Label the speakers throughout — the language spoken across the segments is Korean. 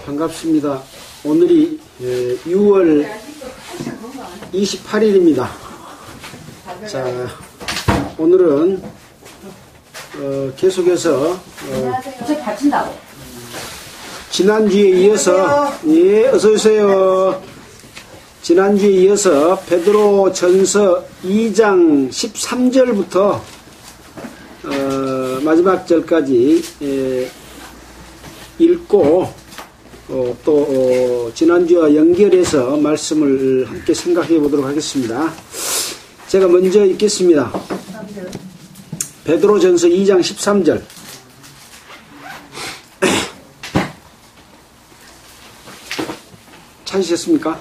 Speaker 1: 반갑습니다. 오늘이 6월 28일입니다. 자, 오늘은 계속해서 지난주에 이어서 어서오세요. 지난주에 이어서 베드로 전서 2장 13절부터 마지막 절까지 읽고 또 지난주와 연결해서 말씀을 함께 생각해 보도록 하겠습니다. 제가 먼저 읽겠습니다. 베드로 전서 2장 13절. 찾으셨습니까?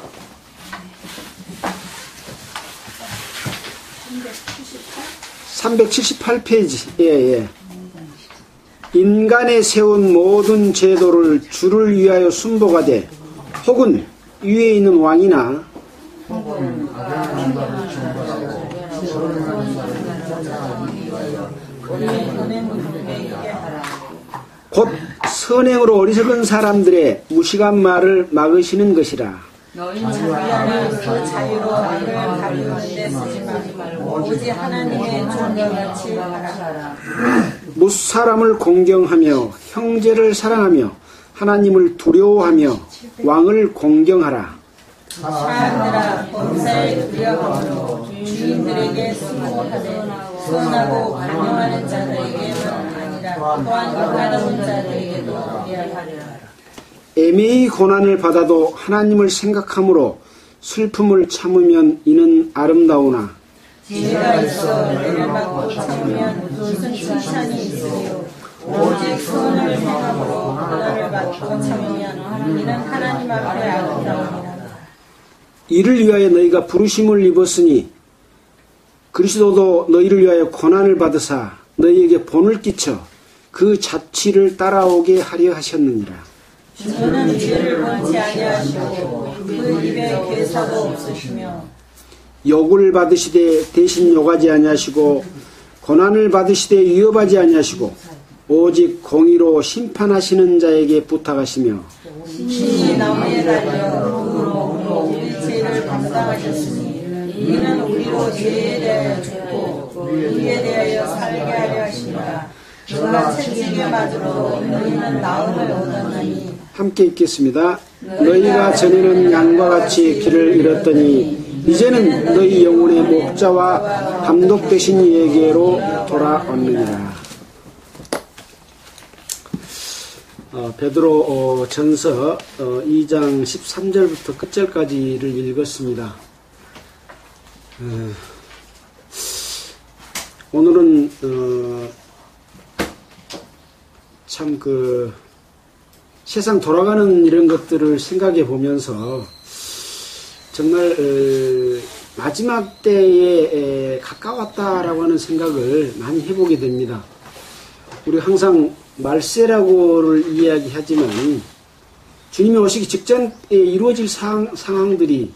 Speaker 1: 378페이지. 예. 인간에 세운 모든 제도를 주를 위하여 순복하되 혹은 위에 있는 왕이나 곧 선행으로 어리석은 사람들의 무식한 말을 막으시는 것이라.
Speaker 2: 너희는 자기야는 그 자유로 말을 가리우는 데 쓰지 말고 오직 하나님의 종같이 하라.
Speaker 1: 무사람을 공경하며 형제를 사랑하며 하나님을 두려워하며 왕을 공경하라.
Speaker 2: 사람들아 범사에 두려워하며 주인들에게 순종하되 선하고 관용하는 자들에게만 아니라 또한 가다운 자들에게도 미안하라.
Speaker 1: 애매히 고난을 받아도 하나님을 생각함으로 슬픔을 참으면 이는 아름다우나
Speaker 2: 지혜가 있어 은혜를 받고 참으면 무슨 칭찬이 있으리요. 오직 선을 행함으로 고난을 받고 참으면 이는 하나님 앞에 아름다우니라.
Speaker 1: 이를 위하여 너희가 부르심을 입었으니 그리스도도 너희를 위하여 고난을 받으사 너희에게 본을 끼쳐 그 자취를 따라오게 하려 하셨느니라.
Speaker 2: 주는 죄를 원치 아니하시고 그 입에 괴사도 없으시며
Speaker 1: 욕을 받으시되 대신 욕하지 아니하시고 고난을 받으시되 위협하지 아니하시고 오직 공의로 심판하시는 자에게 부탁하시며
Speaker 2: 신이 나무에 달려 그 몸으로 우리 죄를 감당하셨으니 이는 우리로 죄에 대하여 죽고 의에 대하여 살게 하려 하시니라. 그가 채찍에 맞으로 너희는 나음을 얻었나니.
Speaker 1: 함께 읽겠습니다. 너희가 전에는 양과 같이 길을 잃었더니 이제는 너희 영혼의 목자와 감독 되신 이에게로 돌아왔느니라. 베드로 전서 2장 13절부터 끝절까지를 읽었습니다. 오늘은 참 세상 돌아가는 이런 것들을 생각해 보면서 정말 마지막 때에 가까웠다라고 하는 생각을 많이 해보게 됩니다. 우리 항상 말세라고를 이야기하지만 주님이 오시기 직전에 이루어질 상황들이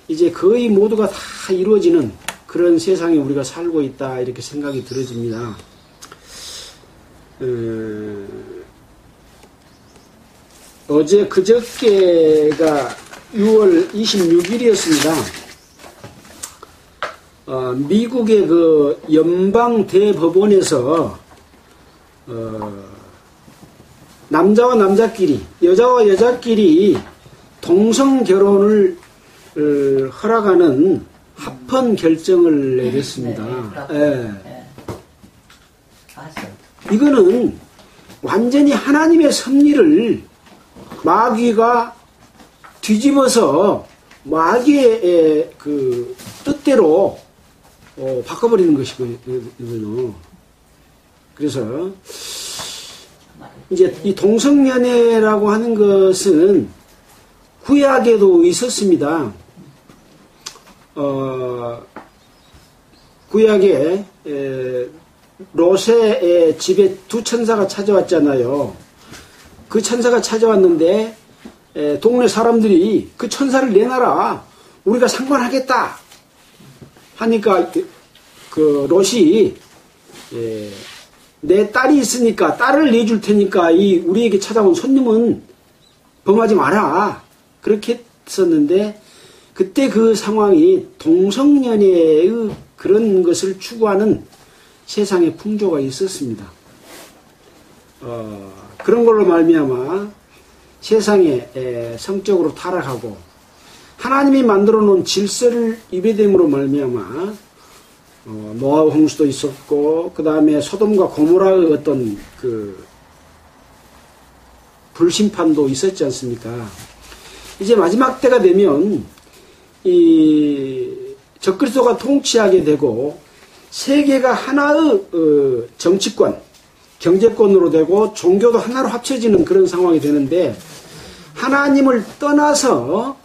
Speaker 1: 이제 거의 모두가 다 이루어지는 그런 세상에 우리가 살고 있다 이렇게 생각이 들어집니다. 어제 그저께가 6월 26일이었습니다. 미국의 그 연방 대법원에서 남자와 남자끼리, 여자와 여자끼리 동성 결혼을 허락하는 합헌 결정을 내렸습니다. 이거는 완전히 하나님의 섭리를 마귀가 뒤집어서 마귀의 그 뜻대로 바꿔버리는 것이거든요. 그래서 이제 이 동성연애라고 하는 것은 구약에도 있었습니다. 구약에 롯의 집에 두 천사가 찾아왔잖아요. 그 천사가 찾아왔는데 동네 사람들이 그 천사를 내놔라. 우리가 상관하겠다. 하니까 그 롯이 내 딸이 있으니까 딸을 내줄 테니까 이 우리에게 찾아온 손님은 범하지 마라. 그렇게 했었는데 그때 그 상황이 동성연애의 그런 것을 추구하는 세상의 풍조가 있었습니다. 그런 걸로 말미암아 세상에 성적으로 타락하고 하나님이 만들어 놓은 질서를 위배됨으로 말미암아 노아 홍수도 있었고 그 다음에 소돔과 고모라의 어떤 그 불심판도 있었지 않습니까? 이제 마지막 때가 되면 이 적그리스도가 통치하게 되고 세계가 하나의 정치권, 경제권으로 되고 종교도 하나로 합쳐지는 그런 상황이 되는데 하나님을 떠나서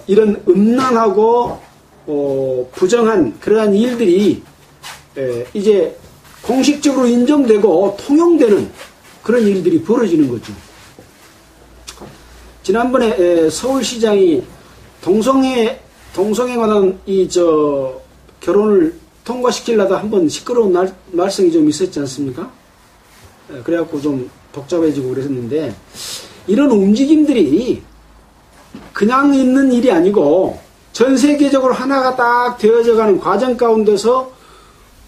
Speaker 1: 이런 음란하고 부정한 그러한 일들이 이제 공식적으로 인정되고 통용되는 그런 일들이 벌어지는 거죠. 지난번에 서울시장이 동성애에 관한 결혼을 통과시키려다 한번 시끄러운 말썽이 좀 있었지 않습니까? 그래갖고 좀 복잡해지고 그랬는데 이런 움직임들이 그냥 있는 일이 아니고 전 세계적으로 하나가 딱 되어져가는 과정 가운데서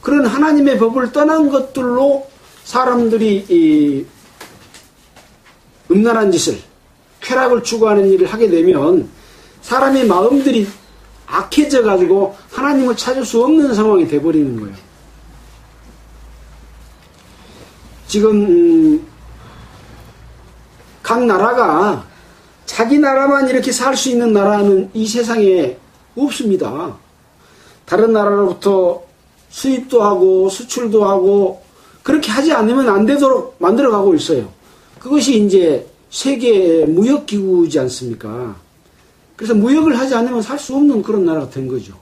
Speaker 1: 그런 하나님의 법을 떠난 것들로 사람들이 이 음란한 짓을 쾌락을 추구하는 일을 하게 되면 사람의 마음들이 악해져 가지고 하나님을 찾을 수 없는 상황이 돼버리는 거예요. 지금 각 나라가 자기 나라만 이렇게 살 수 있는 나라는 이 세상에 없습니다. 다른 나라로부터 수입도 하고 수출도 하고 그렇게 하지 않으면 안 되도록 만들어가고 있어요. 그것이 이제 세계 무역기구이지 않습니까? 그래서 무역을 하지 않으면 살 수 없는 그런 나라가 된 거죠.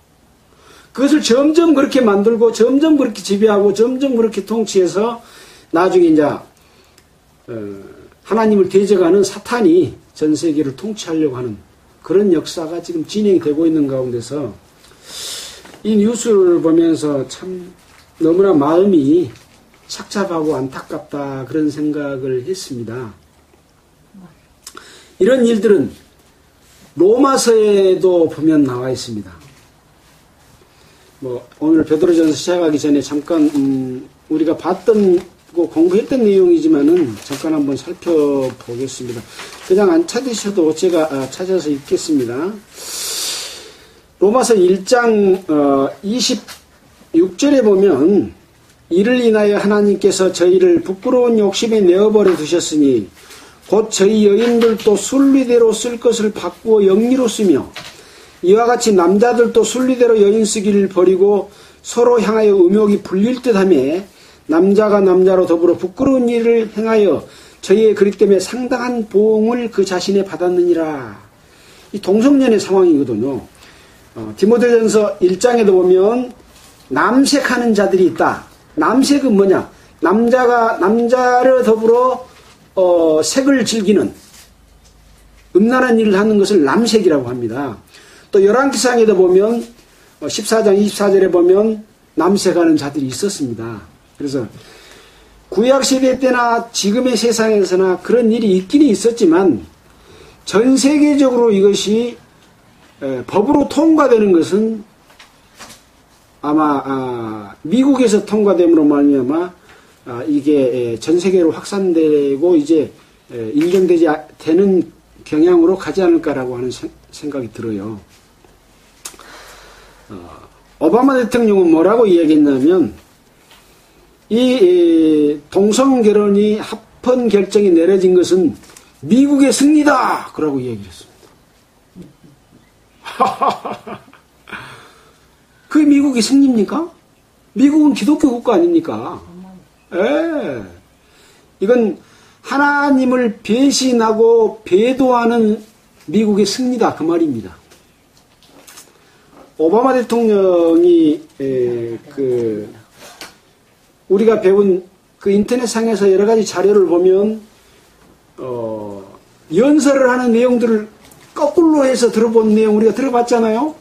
Speaker 1: 그것을 점점 그렇게 만들고 점점 그렇게 지배하고 점점 그렇게 통치해서 나중에 이제 하나님을 대적하는 사탄이 전 세계를 통치하려고 하는 그런 역사가 지금 진행이 되고 있는 가운데서 이 뉴스를 보면서 참 너무나 마음이 착잡하고 안타깝다 그런 생각을 했습니다. 이런 일들은 로마서에도 보면 나와 있습니다. 오늘 베드로전서 시작하기 전에 잠깐 우리가 봤던 공부했던 내용이지만은 잠깐 한번 살펴보겠습니다. 그냥 안 찾으셔도 제가 찾아서 읽겠습니다. 로마서 1장 26절에 보면 이를 인하여 하나님께서 저희를 부끄러운 욕심에 내어버려 두셨으니 곧 저희 여인들도 순리대로 쓸 것을 바꾸어 영리로 쓰며 이와 같이 남자들도 순리대로 여인 쓰기를 버리고 서로 향하여 음욕이 불릴 듯하며 남자가 남자로 더불어 부끄러운 일을 행하여 저희의 그릇 때문에 상당한 보응을 그 자신에 받았느니라. 이 동성연의 상황이거든요. 디모데전서 1장에도 보면 남색하는 자들이 있다. 남색은 뭐냐? 남자가 남자를 더불어 색을 즐기는 음란한 일을 하는 것을 남색이라고 합니다. 또 열왕기상에도 보면 14장 24절에 보면 남색하는 자들이 있었습니다. 그래서 구약시대 때나 지금의 세상에서나 그런 일이 있기는 있었지만 전 세계적으로 이것이 법으로 통과되는 것은 아마 미국에서 통과됨으로 말미암아 이게 전 세계로 확산되고 이제 인정되지 되는 경향으로 가지 않을까라고 하는 생각이 들어요. 오바마 대통령은 뭐라고 이야기했냐면 이 동성결혼이 합헌 결정이 내려진 것은 미국의 승리다! 그러고 이야기를 했습니다. 그게 미국의 승리입니까? 미국은 기독교 국가 아닙니까? 예. 이건 하나님을 배신하고 배도하는 미국의 승리다. 그 말입니다. 오바마 대통령이 우리가 배운 그 인터넷상에서 여러 가지 자료를 보면 연설을 하는 내용들을 거꾸로 해서 들어본 내용 우리가 들어봤잖아요.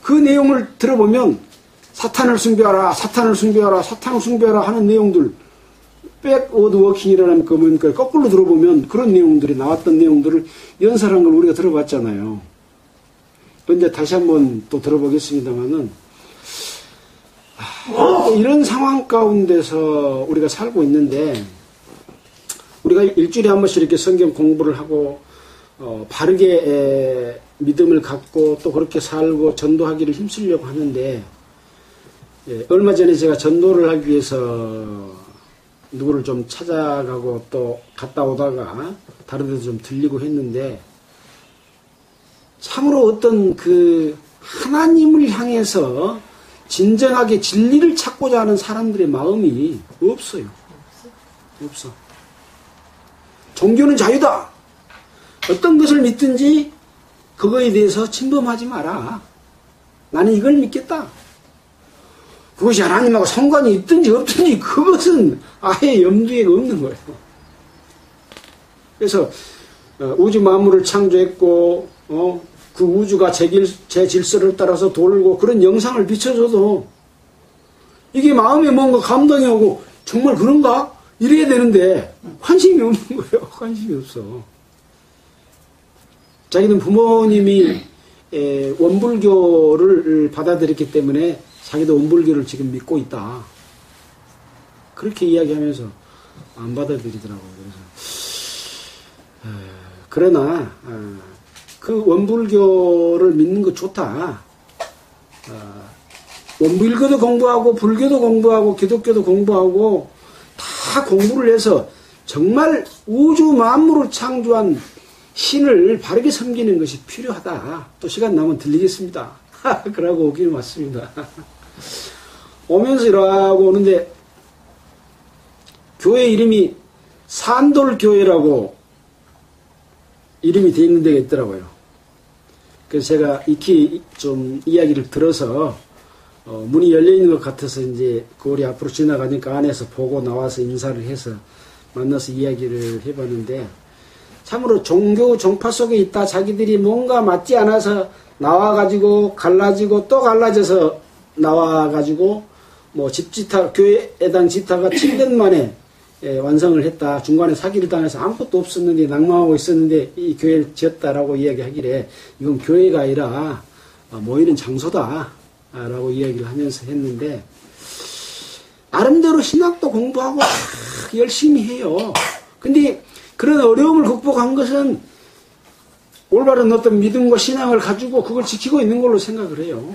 Speaker 1: 그 내용을 들어보면 사탄을 숭배하라, 사탄을 숭배하라, 사탄을 숭배하라 하는 내용들, 백워드 워킹이라는 그 거꾸로 들어보면 그런 내용들이 나왔던 내용들을 연설한 걸 우리가 들어봤잖아요. 근데 다시 한번 또 들어보겠습니다만은 이런 상황 가운데서 우리가 살고 있는데 우리가 일주일에 한 번씩 이렇게 성경 공부를 하고 바르게 믿음을 갖고 또 그렇게 살고 전도하기를 힘쓰려고 하는데 얼마 전에 제가 전도를 하기 위해서 누구를 좀 찾아가고 또 갔다 오다가 다른 데도 좀 들리고 했는데 참으로 어떤 그 하나님을 향해서 진정하게 진리를 찾고자 하는 사람들의 마음이 없어요. 없어. 종교는 자유다. 어떤 것을 믿든지 그거에 대해서 침범하지 마라. 나는 이걸 믿겠다. 그것이 하나님하고 상관이 있든지 없든지 그것은 아예 염두에 없는 거예요. 그래서 우주 만물을 창조했고 그 우주가 제 질서를 따라서 돌고 그런 영상을 비춰줘도 이게 마음에 뭔가 감동이 오고 정말 그런가? 이래야 되는데 관심이 없는 거예요. 관심이 없어. 자기는 부모님이 원불교를 받아들였기 때문에 자기도 원불교를 지금 믿고 있다. 그렇게 이야기하면서 안 받아들이더라고요. 그러나 그 원불교를 믿는 거 좋다. 원불교도 공부하고 불교도 공부하고 기독교도 공부하고 다 공부를 해서 정말 우주 만물을 창조한 신을 바르게 섬기는 것이 필요하다. 또 시간 나면 들리겠습니다. 그러고 오기는 왔습니다. 오면서 이러고 오는데 교회 이름이 산돌교회라고 이름이 되어 있는 데가 있더라고요. 그래서 제가 익히 좀 이야기를 들어서 문이 열려있는 것 같아서 이제 거리 앞으로 지나가니까 안에서 보고 나와서 인사를 해서 만나서 이야기를 해봤는데 참으로 종교 종파 속에 있다 자기들이 뭔가 맞지 않아서 나와가지고 갈라지고 또 갈라져서 나와가지고 뭐 집지타 교회당 지타가 7년 만에 완성을 했다. 중간에 사기를 당해서 아무것도 없었는데 낭망하고 있었는데 이 교회를 지었다라고 이야기하길래 이건 교회가 아니라 모이는 장소다 라고 이야기를 하면서 했는데 나름대로 신학도 공부하고 열심히 해요. 근데 그런 어려움을 극복한 것은 올바른 어떤 믿음과 신앙을 가지고 그걸 지키고 있는 걸로 생각을 해요.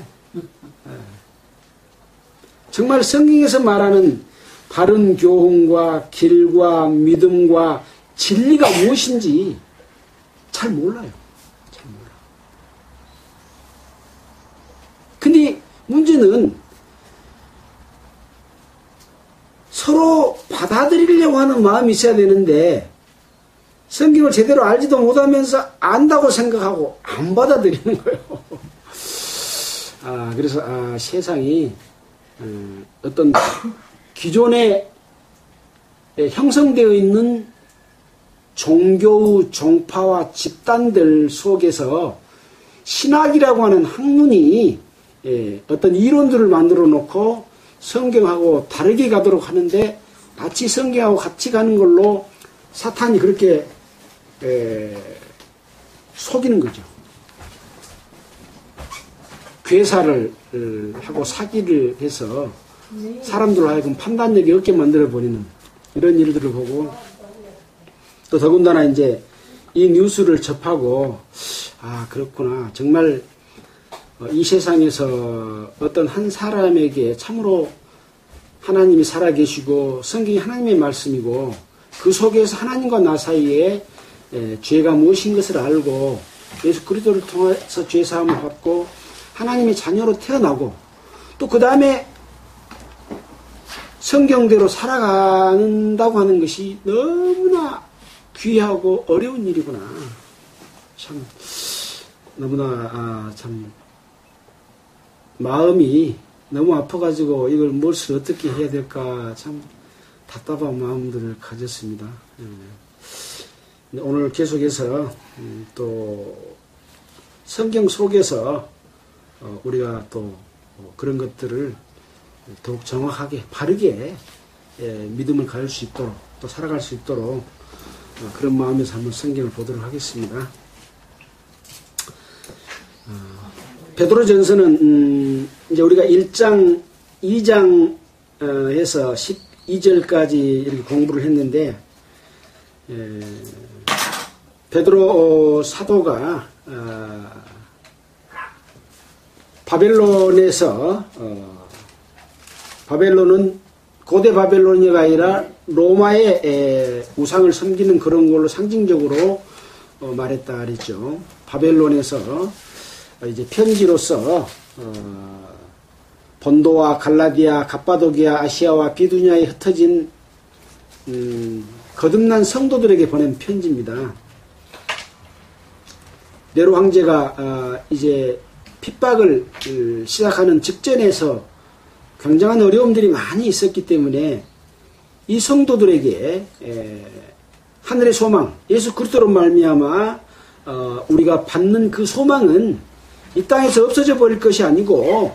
Speaker 1: 정말 성경에서 말하는 바른 교훈과 길과 믿음과 진리가 무엇인지 잘 몰라요. 잘 몰라. 근데 문제는 서로 받아들이려고 하는 마음이 있어야 되는데 성경을 제대로 알지도 못하면서 안다고 생각하고 안 받아들이는 거예요. 그래서 세상이 어떤 기존에 형성되어 있는 종교의 종파와 집단들 속에서 신학이라고 하는 학문이 어떤 이론들을 만들어 놓고 성경하고 다르게 가도록 하는데 마치 성경하고 같이 가는 걸로 사탄이 그렇게 속이는 거죠. 괴사를 하고 사기를 해서 사람들로 하여금 판단력이 없게 만들어버리는 이런 일들을 보고 또 더군다나 이제 이 뉴스를 접하고 그렇구나. 정말 이 세상에서 어떤 한 사람에게 참으로 하나님이 살아계시고 성경이 하나님의 말씀이고 그 속에서 하나님과 나 사이에 죄가 무엇인 것을 알고 예수 그리스도를 통해서 죄사함을 받고 하나님의 자녀로 태어나고 또 그 다음에 성경대로 살아간다고 하는 것이 너무나 귀하고 어려운 일이구나. 참 너무나 참 마음이 너무 아파가지고 이걸 무엇을 어떻게 해야 될까 참 답답한 마음들을 가졌습니다. 오늘 계속해서 또 성경 속에서 우리가 또 그런 것들을 더욱 정확하게 바르게 믿음을 가질 수 있도록 또 살아갈 수 있도록 그런 마음에서 한번 성경을 보도록 하겠습니다. 베드로전서는 이제 우리가 1장, 2장 해서 12절까지 이렇게 공부를 했는데 베드로 사도가 바벨론에서 바벨론은 고대 바벨론이 아니라 로마의 우상을 섬기는 그런 걸로 상징적으로 말했다 그랬죠. 바벨론에서 이제 편지로서 본도와 갈라디아, 갑바도기아, 아시아와 비두냐에 흩어진 거듭난 성도들에게 보낸 편지입니다. 네로 황제가 이제 핍박을 시작하는 직전에서 굉장한 어려움들이 많이 있었기 때문에 이 성도들에게 하늘의 소망, 예수 그리스도로 말미암아 우리가 받는 그 소망은 이 땅에서 없어져 버릴 것이 아니고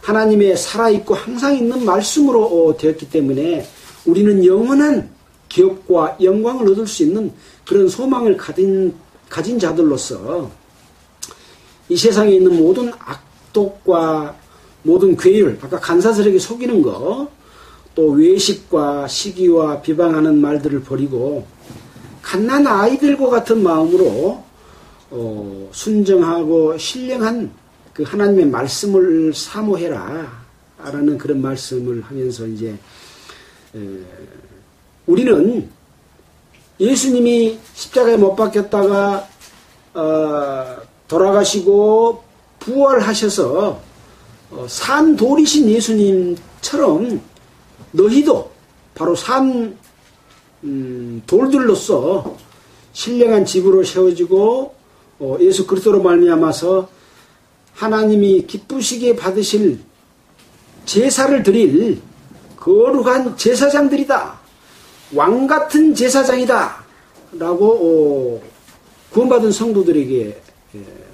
Speaker 1: 하나님의 살아있고 항상 있는 말씀으로 되었기 때문에 우리는 영원한 기업과 영광을 얻을 수 있는 그런 소망을 가진 자들로서 이 세상에 있는 모든 악독과 모든 괴율, 아까 간사스럽게 속이는 거, 또 외식과 시기와 비방하는 말들을 버리고 갓난 아이들과 같은 마음으로 순정하고 신령한 그 하나님의 말씀을 사모해라 라는 그런 말씀을 하면서 이제 우리는 예수님이 십자가에 못 박혔다가 돌아가시고 부활하셔서 산 돌이신 예수님처럼 너희도 바로 산 돌들로서 신령한 집으로 세워지고 예수 그리스도로 말미암아서 하나님이 기쁘시게 받으실 제사를 드릴 거룩한 제사장들이다. 왕같은 제사장이다. 라고 구원받은 성도들에게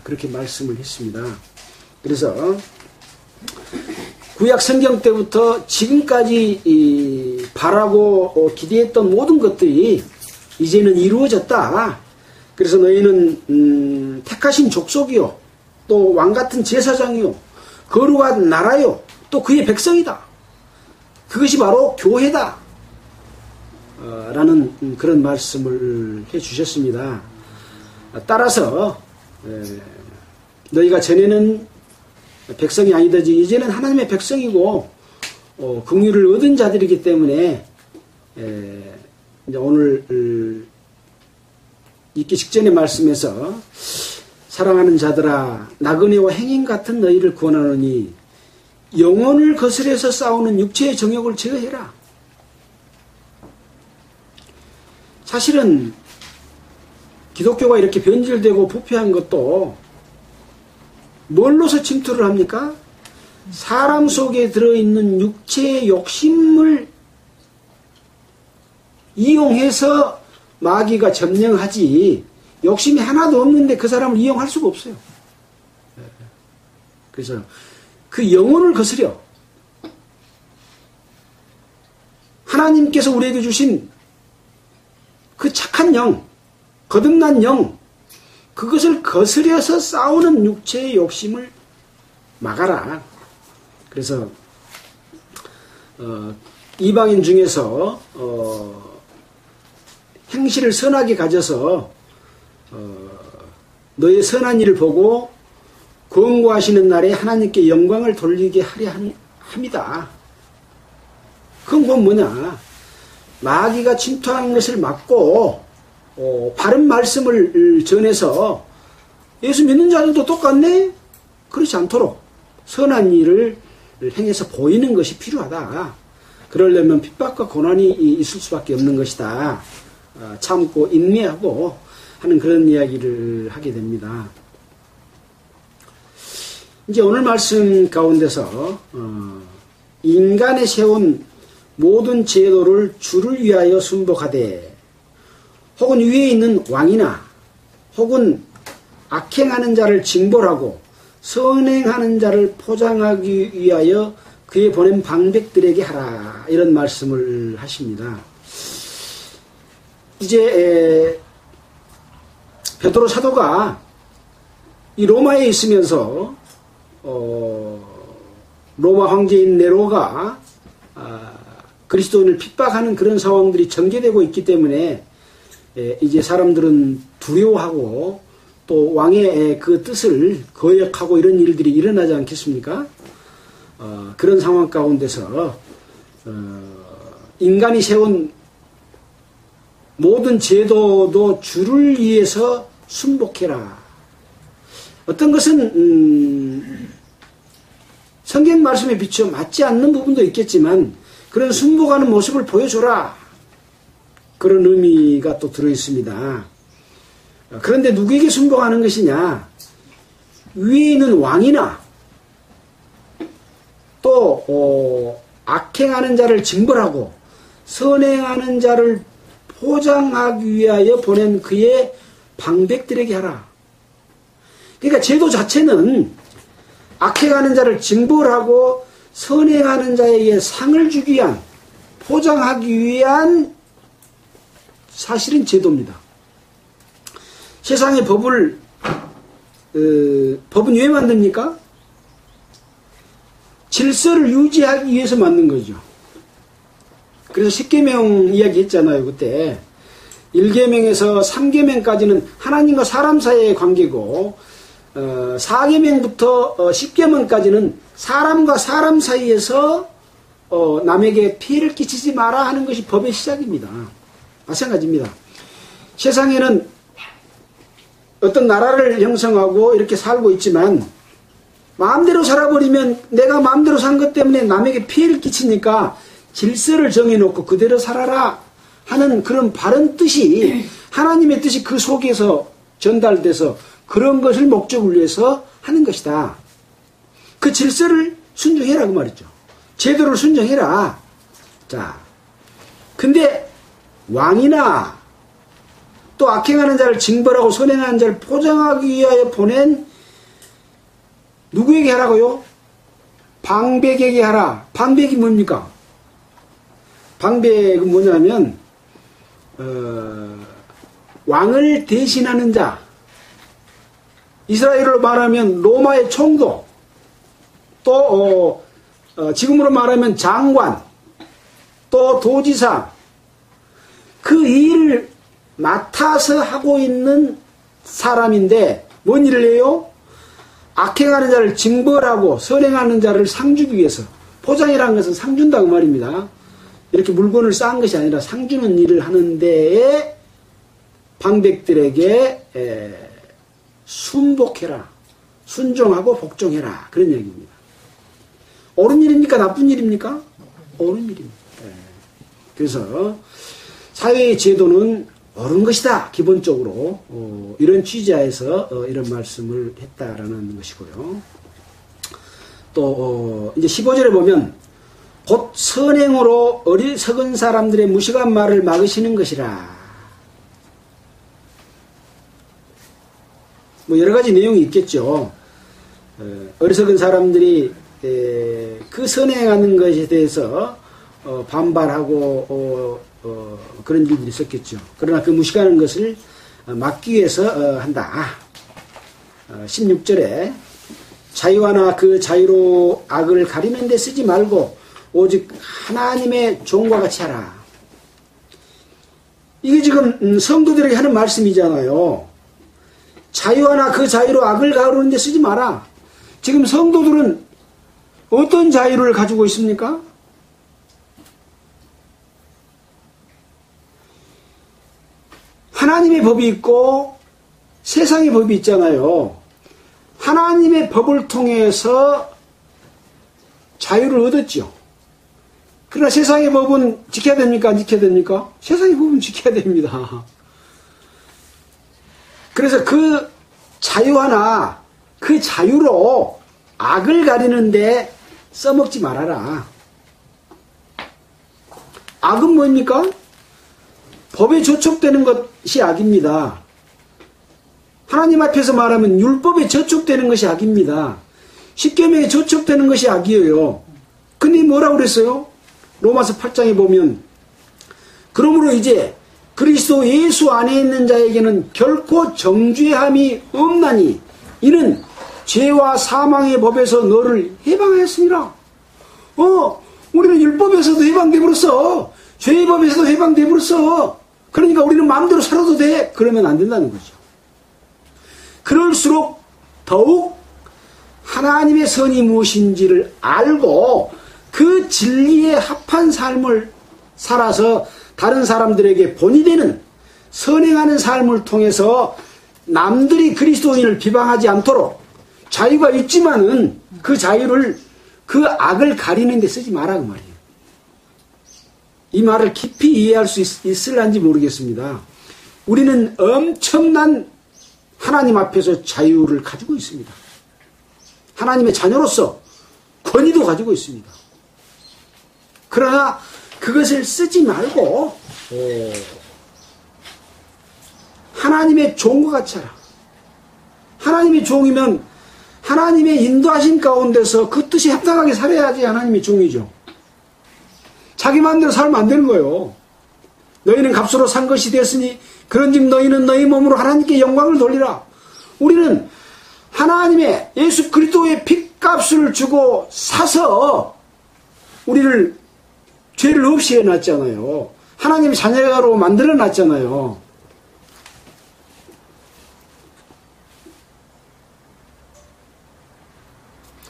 Speaker 1: 그렇게 말씀을 했습니다. 그래서 구약 성경 때부터 지금까지 바라고 기대했던 모든 것들이 이제는 이루어졌다. 그래서 너희는 택하신 족속이요, 또 왕같은 제사장이요, 거룩한 나라요, 또 그의 백성이다. 그것이 바로 교회다. 라는 그런 말씀을 해주셨습니다. 따라서 너희가 전에는 백성이 아니더지 이제는 하나님의 백성이고 긍휼을 얻은 자들이기 때문에 이제 오늘 읽기 직전의 말씀에서 사랑하는 자들아 나그네와 행인 같은 너희를 구원하노니 영혼을 거스려서 싸우는 육체의 정욕을 제어해라. 사실은 기독교가 이렇게 변질되고 부패한 것도 뭘로서 침투를 합니까? 사람 속에 들어있는 육체의 욕심을 이용해서 마귀가 점령하지 욕심이 하나도 없는데 그 사람을 이용할 수가 없어요. 그래서 그 영혼을 거스려 하나님께서 우리에게 주신 그 착한 영, 거듭난 영, 그것을 거스려서 싸우는 육체의 욕심을 막아라. 그래서 이방인 중에서 행실을 선하게 가져서 너의 선한 일을 보고 권고하시는 날에 하나님께 영광을 돌리게 하려 합니다. 그건 뭐냐? 마귀가 침투하는 것을 막고 바른 말씀을 전해서 예수 믿는 자들도 똑같네? 그렇지 않도록 선한 일을 행해서 보이는 것이 필요하다. 그러려면 핍박과 고난이 있을 수밖에 없는 것이다. 참고 인내하고 하는 그런 이야기를 하게 됩니다. 이제 오늘 말씀 가운데서 인간에 세운 모든 제도를 주를 위하여 순복하되 혹은 위에 있는 왕이나 혹은 악행하는 자를 징벌하고 선행하는 자를 포장하기 위하여 그의 보낸 방백들에게 하라. 이런 말씀을 하십니다. 이제 베드로 사도가 이 로마에 있으면서 로마 황제인 네로가 그리스도인을 핍박하는 그런 상황들이 전개되고 있기 때문에 이제 사람들은 두려워하고 또 왕의 그 뜻을 거역하고 이런 일들이 일어나지 않겠습니까? 그런 상황 가운데서 인간이 세운 모든 제도도 주를 위해서 순복해라. 어떤 것은 성경 말씀에 비추어 맞지 않는 부분도 있겠지만 그런 순복하는 모습을 보여줘라. 그런 의미가 또 들어있습니다. 그런데 누구에게 순복하는 것이냐? 위에 있는 왕이나 또 악행하는 자를 징벌하고 선행하는 자를 포장하기 위하여 보낸 그의 방백들에게 하라. 그러니까 제도 자체는 악행하는 자를 징벌하고 선행하는 자에게 상을 주기 위한, 포장하기 위한 사실은 제도입니다. 세상의 법은 왜 만듭니까? 질서를 유지하기 위해서 만든 거죠. 그래서 10계명 이야기 했잖아요, 그때. 1계명에서 3계명까지는 하나님과 사람 사이의 관계고, 4계명부터 10계명까지는 사람과 사람 사이에서 남에게 피해를 끼치지 마라 하는 것이 법의 시작입니다. 마찬가지입니다. 세상에는 어떤 나라를 형성하고 이렇게 살고 있지만 마음대로 살아버리면 내가 마음대로 산 것 때문에 남에게 피해를 끼치니까 질서를 정해놓고 그대로 살아라 하는 그런 바른 뜻이, 하나님의 뜻이 그 속에서 전달돼서 그런 것을 목적을 위해서 하는 것이다. 그 질서를 순종해라 그 말이죠. 제도를 순종해라. 자, 근데 왕이나 또 악행하는 자를 징벌하고 선행하는 자를 포장하기 위하여 보낸 누구에게 하라고요? 방백에게 하라. 방백이 뭡니까? 방백은 뭐냐면 왕을 대신하는 자, 이스라엘로 말하면 로마의 총독, 또 지금으로 말하면 장관, 또 도지사, 그 일을 맡아서 하고 있는 사람인데 뭔 일을 해요? 악행하는 자를 징벌하고 선행하는 자를 상 주기 위해서. 포장이라는 것은 상 준다고 말입니다. 이렇게 물건을 쌓은 것이 아니라 상 주는 일을 하는 데에 방백들에게 순복해라. 순종하고 복종해라. 그런 얘기입니다. 옳은 일입니까? 나쁜 일입니까? 옳은 일입니다. 그래서 사회의 제도는 옳은 것이다. 기본적으로 이런 취지하에서 이런 말씀을 했다라는 것이고요. 또 이제 15절에 보면 곧 선행으로 어리석은 사람들의 무식한 말을 막으시는 것이라. 뭐 여러 가지 내용이 있겠죠. 어리석은 사람들이 그 선행하는 것에 대해서 반발하고 그런 일들이 있었겠죠. 그러나 그 무식하는 것을 막기 위해서 한다. 16절에 자유하나 그 자유로 악을 가리는 데 쓰지 말고 오직 하나님의 종과 같이 하라. 이게 지금 성도들에게 하는 말씀이잖아요. 자유하나 그 자유로 악을 가르는 데 쓰지 마라. 지금 성도들은 어떤 자유를 가지고 있습니까? 하나님의 법이 있고 세상의 법이 있잖아요. 하나님의 법을 통해서 자유를 얻었죠. 그러나 세상의 법은 지켜야 됩니까? 안 지켜야 됩니까? 세상의 법은 지켜야 됩니다. 그래서 그 자유 하나, 그 자유로 악을 가리는데 써먹지 말아라. 악은 뭡니까? 법에 저촉되는 것이 악입니다. 하나님 앞에서 말하면 율법에 저촉되는 것이 악입니다. 십계명에 저촉되는 것이 악이에요. 근데 뭐라고 그랬어요? 로마서 8장에 보면 그러므로 이제 그리스도 예수 안에 있는 자에게는 결코 정죄함이 없나니 이는 죄와 사망의 법에서 너를 해방하였으니라. 우리는 율법에서도 해방되버렸어. 죄의 법에서도 해방되버렸어. 그러니까 우리는 마음대로 살아도 돼. 그러면 안 된다는 거죠. 그럴수록 더욱 하나님의 선이 무엇인지를 알고 그 진리에 합한 삶을 살아서 다른 사람들에게 본이 되는 선행하는 삶을 통해서 남들이 그리스도인을 비방하지 않도록 자유가 있지만은 그 자유를 그 악을 가리는 데 쓰지 말라고 말이에요. 이 말을 깊이 이해할 수 있을런지 모르겠습니다. 우리는 엄청난 하나님 앞에서 자유를 가지고 있습니다. 하나님의 자녀로서 권위도 가지고 있습니다. 그러나 그것을 쓰지 말고 하나님의 종과 같이 하라. 하나님의 종이면 하나님의 인도하신 가운데서 그 뜻에 합당하게 살아야지 하나님의 종이죠. 자기 마음대로 살면 안 되는 거예요. 너희는 값으로 산 것이 되었으니 그런즉 너희는 너희 몸으로 하나님께 영광을 돌리라. 우리는 하나님의 예수 그리스도의 핏값을 주고 사서 우리를 죄를 없이 해놨잖아요. 하나님의 자녀로 만들어놨잖아요.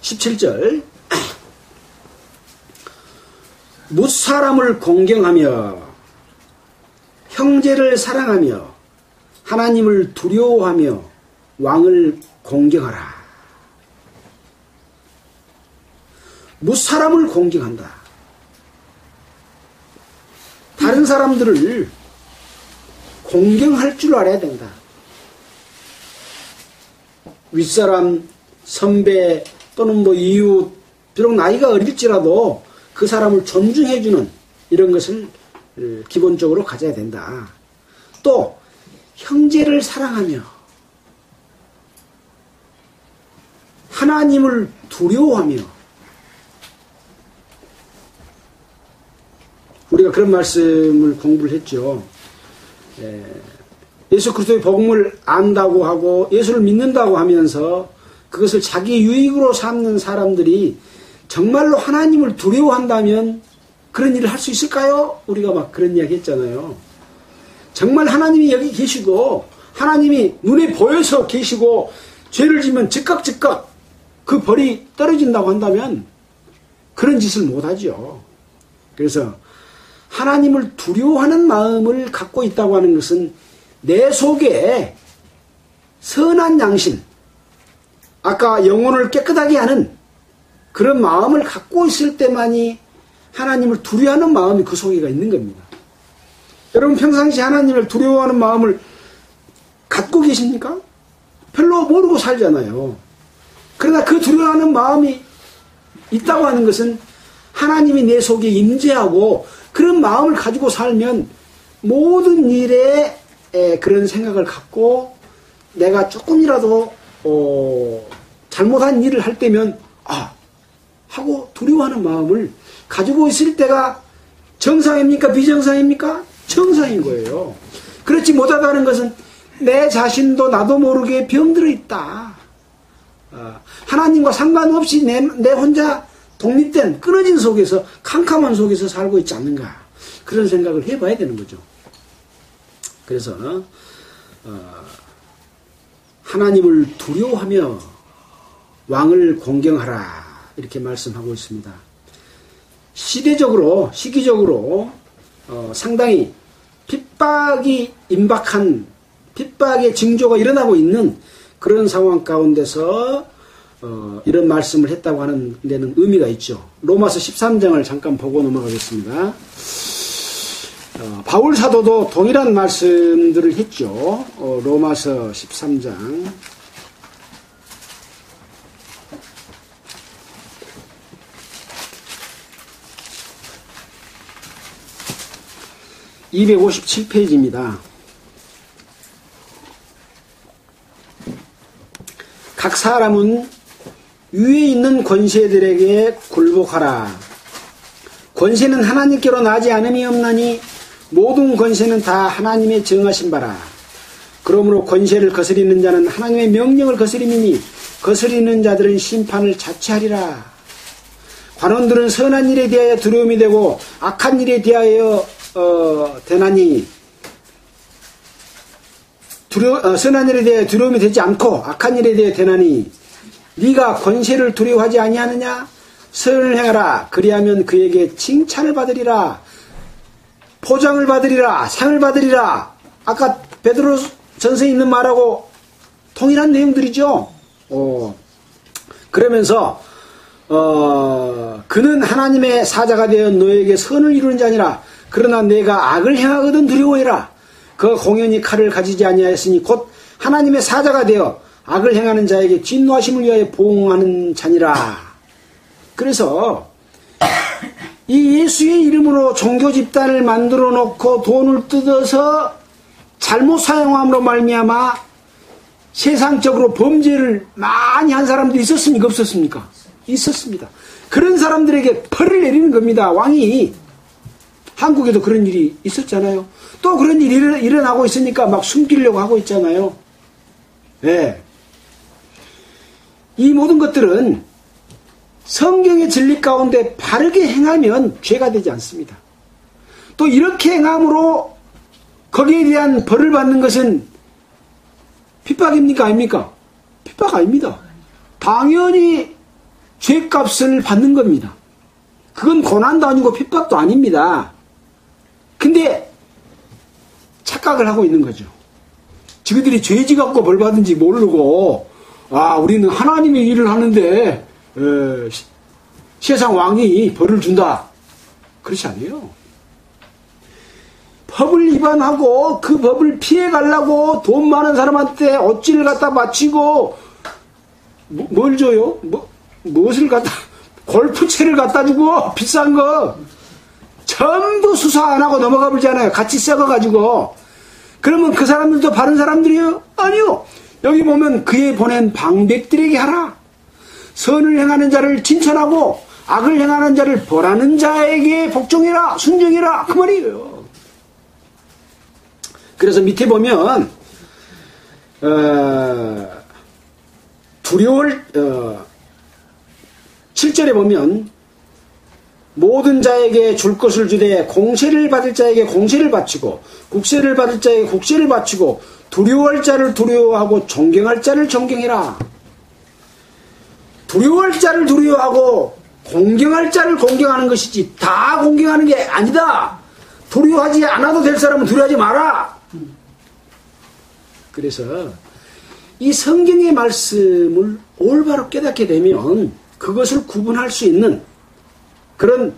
Speaker 1: (17절) 무사람을 공경하며 형제를 사랑하며 하나님을 두려워하며 왕을 공경하라. 무사람을 공경한다. 다른 사람들을 공경할 줄 알아야 된다. 윗사람, 선배 또는 이웃, 비록 나이가 어릴지라도 그 사람을 존중해주는 이런 것을 기본적으로 가져야 된다. 또 형제를 사랑하며 하나님을 두려워하며 우리가 그런 말씀을 공부를 했죠. 예수 그리스도의 복음을 안다고 하고 예수를 믿는다고 하면서 그것을 자기 유익으로 삼는 사람들이 정말로 하나님을 두려워한다면 그런 일을 할 수 있을까요? 우리가 막 그런 이야기 했잖아요. 정말 하나님이 여기 계시고 하나님이 눈에 보여서 계시고 죄를 지면 즉각 그 벌이 떨어진다고 한다면 그런 짓을 못하죠. 그래서 하나님을 두려워하는 마음을 갖고 있다고 하는 것은 내 속에 선한 양심, 아까 영혼을 깨끗하게 하는 그런 마음을 갖고 있을 때만이 하나님을 두려워하는 마음이 그 속에가 있는 겁니다. 여러분 평상시 하나님을 두려워하는 마음을 갖고 계십니까? 별로 모르고 살잖아요. 그러나 그 두려워하는 마음이 있다고 하는 것은 하나님이 내 속에 임재하고 그런 마음을 가지고 살면 모든 일에 그런 생각을 갖고 내가 조금이라도 잘못한 일을 할 때면 하고 두려워하는 마음을 가지고 있을 때가 정상입니까? 비정상입니까? 정상인 거예요. 그렇지 못하다는 것은 내 자신도 나도 모르게 병들어 있다. 하나님과 상관없이 내 혼자 독립된 끊어진 속에서 캄캄한 속에서 살고 있지 않는가 그런 생각을 해봐야 되는 거죠. 그래서 하나님을 두려워하며 왕을 공경하라 이렇게 말씀하고 있습니다. 시기적으로 상당히 핍박이 임박한 핍박의 징조가 일어나고 있는 그런 상황 가운데서 이런 말씀을 했다고 하는 데는 의미가 있죠. 로마서 13장을 잠깐 보고 넘어가겠습니다. 바울 사도도 동일한 말씀들을 했죠. 로마서 13장 257페이지입니다. 각 사람은 위에 있는 권세들에게 굴복하라. 권세는 하나님께로 나지 않음이 없나니 모든 권세는 다 하나님의 정하신 바라. 그러므로 권세를 거스리는 자는 하나님의 명령을 거스림이니 거스리는 자들은 심판을 자취하리라. 관원들은 선한 일에 대하여 두려움이 되고 악한 일에 대하여 되나니 선한 일에 대하여 두려움이 되지 않고 악한 일에 대하여 되나니 네가 권세를 두려워하지 아니하느냐? 선을 행하라. 그리하면 그에게 칭찬을 받으리라. 포장을 받으리라. 상을 받으리라. 아까 베드로 전서에 있는 말하고 동일한 내용들이죠. 그러면서 그는 하나님의 사자가 되어 너에게 선을 이루는 자니라. 그러나 내가 악을 행하거든 두려워해라. 그 공연히 칼을 가지지 아니하였으니 곧 하나님의 사자가 되어 악을 행하는 자에게 진노하심을 위하여 보응하는 자니라. 그래서 이 예수의 이름으로 종교 집단을 만들어 놓고 돈을 뜯어서 잘못 사용함으로 말미암아 세상적으로 범죄를 많이 한 사람들이 있었습니까? 없었습니까? 있었습니다. 그런 사람들에게 벌을 내리는 겁니다. 왕이. 한국에도 그런 일이 있었잖아요. 또 그런 일이 일어나고 있으니까 막 숨기려고 하고 있잖아요. 네. 이 모든 것들은 성경의 진리 가운데 바르게 행하면 죄가 되지 않습니다. 또 이렇게 행함으로 거기에 대한 벌을 받는 것은 핍박입니까? 아닙니까? 핍박 아닙니다. 당연히 죄값을 받는 겁니다. 그건 고난도 아니고 핍박도 아닙니다. 근데 착각을 하고 있는 거죠. 지그들이 죄지 갖고 벌 받은지 모르고 우리는 하나님의 일을 하는데 세상 왕이 벌을 준다. 그렇지 않아요. 법을 위반하고 그 법을 피해가려고 돈 많은 사람한테 어찌를 갖다 바치고 뭘 줘요? 무엇을 갖다 골프채를 갖다 주고 비싼 거 전부 수사 안 하고 넘어가 버리잖아요. 같이 썩어가지고. 그러면 그 사람들도 바른 사람들이에요? 아니요. 여기 보면 그에 보낸 방백들에게 하라. 선을 행하는 자를 칭찬하고 악을 행하는 자를 벌하는 자에게 복종해라. 순종해라. 그 말이에요. 그래서 밑에 보면 두려울 7절에 보면 모든 자에게 줄 것을 주되 공세를 받을 자에게 공세를 바치고 국세를 받을 자에게 국세를 바치고 두려워할 자를 두려워하고 존경할 자를 존경해라. 두려워할 자를 두려워하고 공경할 자를 공경하는 것이지 다 공경하는 게 아니다. 두려워하지 않아도 될 사람은 두려워하지 마라. 그래서 이 성경의 말씀을 올바로 깨닫게 되면 그것을 구분할 수 있는 그런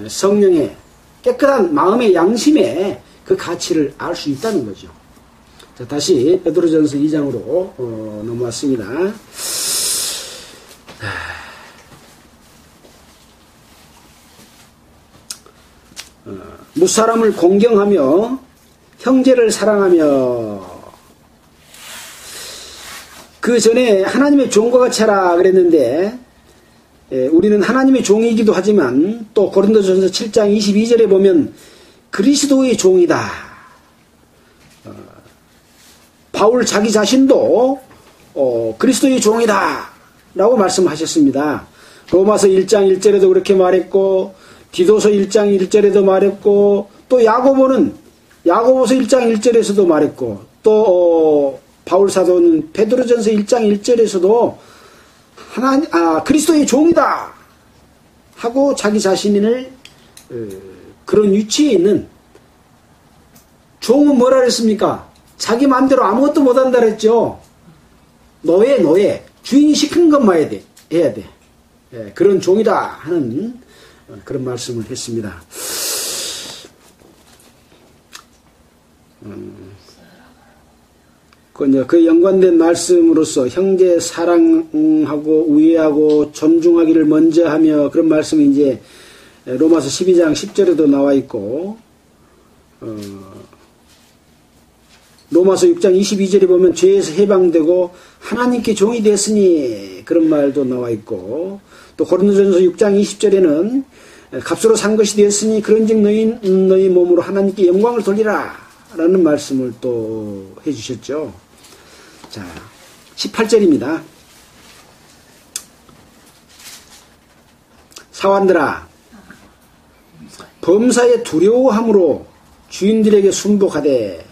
Speaker 1: 성령의 깨끗한 마음의 양심의 그 가치를 알 수 있다는 거죠. 자, 다시 베드로전서 2장으로 넘어왔습니다. 무사람을 공경하며 형제를 사랑하며 그 전에 하나님의 종과 같이 하라 그랬는데 우리는 하나님의 종이기도 하지만 또 고린도전서 7장 22절에 보면 그리스도의 종이다. 바울 자기 자신도 그리스도의 종이다 라고 말씀하셨습니다. 로마서 1장 1절에도 그렇게 말했고 디도서 1장 1절에도 말했고 또 야고보서 1장 1절에서도 말했고 또 바울 사도는 베드로전서 1장 1절에서도 그리스도의 종이다 하고 자기 자신을 그런 위치에 있는 종은 뭐라 그랬습니까? 자기 마음대로 아무것도 못한다 그랬죠. 노예 주인이 시킨 것만 해야 돼. 그런 종이다 하는 그런 말씀을 했습니다. 그 연관된 말씀으로서 형제 사랑하고 우애하고 존중하기를 먼저 하며 그런 말씀이 이제 로마서 12장 10절에도 나와 있고 로마서 6장 22절에 보면 죄에서 해방되고 하나님께 종이 됐으니 그런 말도 나와 있고, 또 고린도전서 6장 20절에는 값으로 산 것이 되었으니 그런즉 너희 몸으로 하나님께 영광을 돌리라 라는 말씀을 또 해주셨죠. 자, 18절입니다. 사환들아, 범사에 두려워함으로 주인들에게 순복하되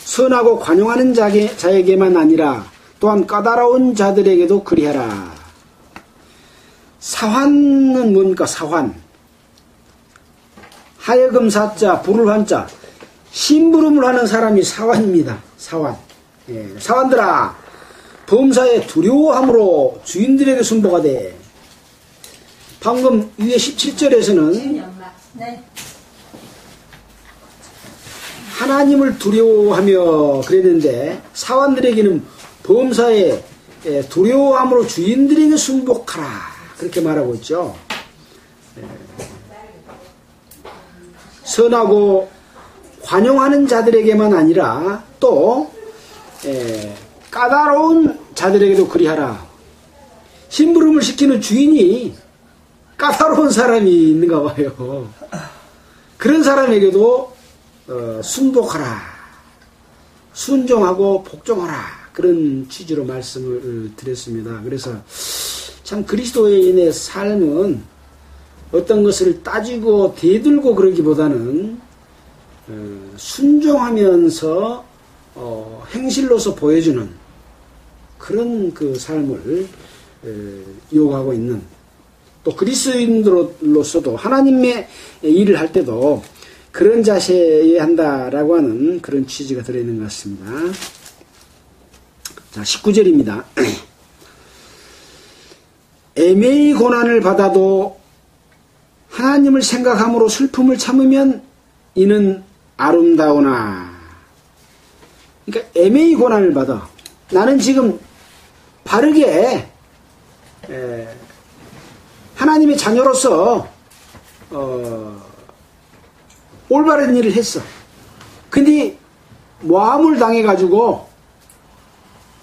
Speaker 1: 선하고 관용하는 자에게만 아니라 또한 까다로운 자들에게도 그리하라. 사환은 뭡니까? 사환. 하여금 사자, 불을 환자, 심부름을 하는 사람이 사환입니다. 사환. 예, 사환들아, 범사에 두려워함으로 주인들에게 순복하되. 방금 위에 17절에서는 하나님을 두려워하며 그랬는데, 사환들에게는 범사에 두려워함으로 주인들에게 순복하라 그렇게 말하고 있죠. 선하고 관용하는 자들에게만 아니라 또 까다로운 자들에게도 그리하라. 심부름을 시키는 주인이 까다로운 사람이 있는가 봐요. 그런 사람에게도 순복하라, 순종하고 복종하라, 그런 취지로 말씀을 드렸습니다. 그래서 참 그리스도인의 삶은 어떤 것을 따지고 대들고 그러기보다는 순종하면서 행실로서 보여주는 그런 그 삶을 요구하고 있는, 또 그리스도인으로서도 하나님의 일을 할 때도 그런 자세여야 한다라고 하는 그런 취지가 들어있는 것 같습니다. 자, 19절입니다. 애매히 고난을 받아도 하나님을 생각함으로 슬픔을 참으면 이는 아름다우나. 그러니까 애매히 고난을 받아. 나는 지금 바르게 하나님의 자녀로서 올바른 일을 했어. 근데 모함을 당해가지고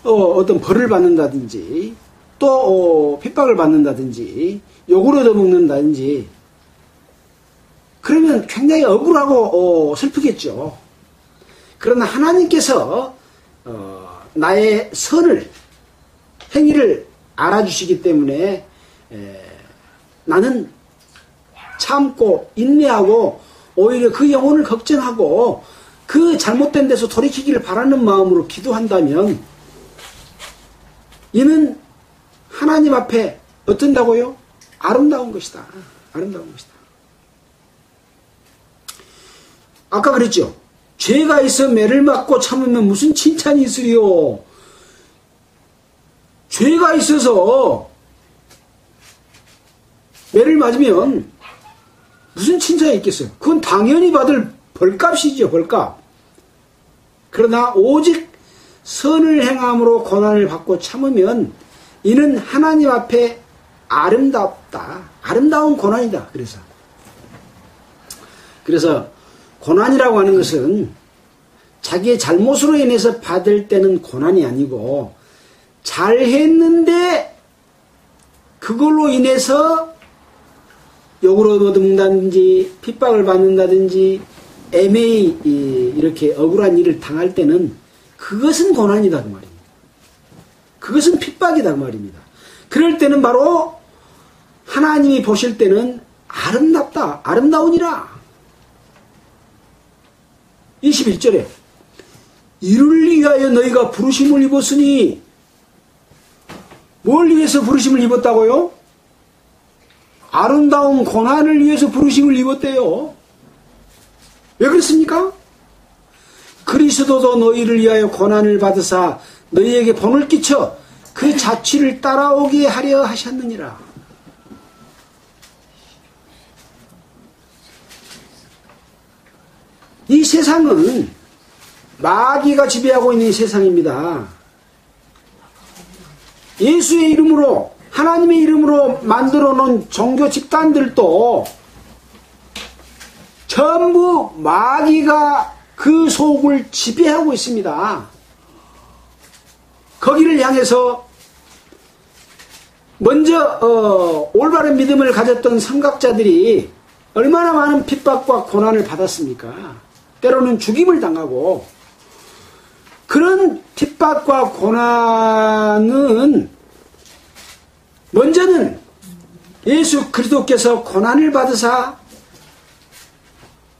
Speaker 1: 어떤 벌을 받는다든지 또 핍박을 받는다든지 욕을 얻어먹는다든지 그러면 굉장히 억울하고 슬프겠죠. 그러나 하나님께서 나의 선을, 행위를 알아주시기 때문에 나는 참고 인내하고 오히려 그 영혼을 걱정하고 그 잘못된 데서 돌이키기를 바라는 마음으로 기도한다면 이는 하나님 앞에 어떤다고요? 아름다운 것이다. 아름다운 것이다. 아까 그랬죠. 죄가 있어 매를 맞고 참으면 무슨 칭찬이 있으리요. 죄가 있어서 매를 맞으면 무슨 칭찬이 있겠어요. 그건 당연히 받을 벌값이죠. 벌값. 그러나 오직 선을 행함으로 고난을 받고 참으면 이는 하나님 앞에 아름답다. 아름다운 고난이다. 그래서 고난이라고 하는 것은 자기의 잘못으로 인해서 받을 때는 고난이 아니고 잘했는데 그걸로 인해서 욕을 얻어먹는다든지 핍박을 받는다든지 애매히 이렇게 억울한 일을 당할 때는 그것은 고난이다 그 말입니다. 그것은 핍박이다 그 말입니다. 그럴 때는 바로 하나님이 보실 때는 아름답다. 아름다우니라. 21절에 이를 위하여 너희가 부르심을 입었으니, 뭘 위해서 부르심을 입었다고요? 아름다운 고난을 위해서 부르심을 입었대요. 왜 그렇습니까? 그리스도도 너희를 위하여 고난을 받으사 너희에게 본을 끼쳐 그 자취를 따라오게 하려 하셨느니라. 이 세상은 마귀가 지배하고 있는 세상입니다. 예수의 이름으로, 하나님의 이름으로 만들어 놓은 종교 집단들도 전부 마귀가 그 속을 지배하고 있습니다. 거기를 향해서 먼저 올바른 믿음을 가졌던 선각자들이 얼마나 많은 핍박과 고난을 받았습니까? 때로는 죽임을 당하고, 그런 핍박과 고난은 먼저는 예수 그리스도께서 고난을 받으사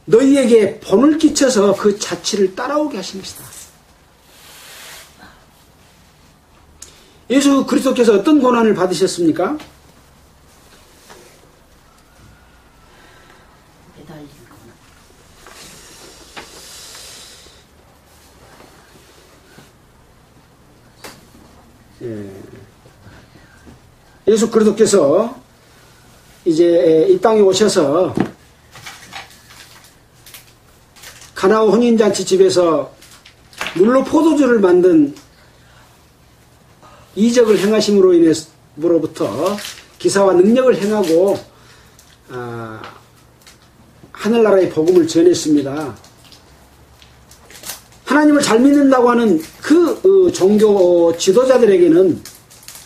Speaker 1: 너희에게 본을 끼쳐서 그 자취를 따라오게 하십니다. 예수 그리스도께서 어떤 고난을 받으셨습니까? 예수 그리스도께서 이제 이 땅에 오셔서 가나안 혼인잔치 집에서 물로 포도주를 만든 이적을 행하심으로 인해서부터 기사와 능력을 행하고 하늘나라의 복음을 전했습니다. 하나님을 잘 믿는다고 하는 그 종교 지도자들에게는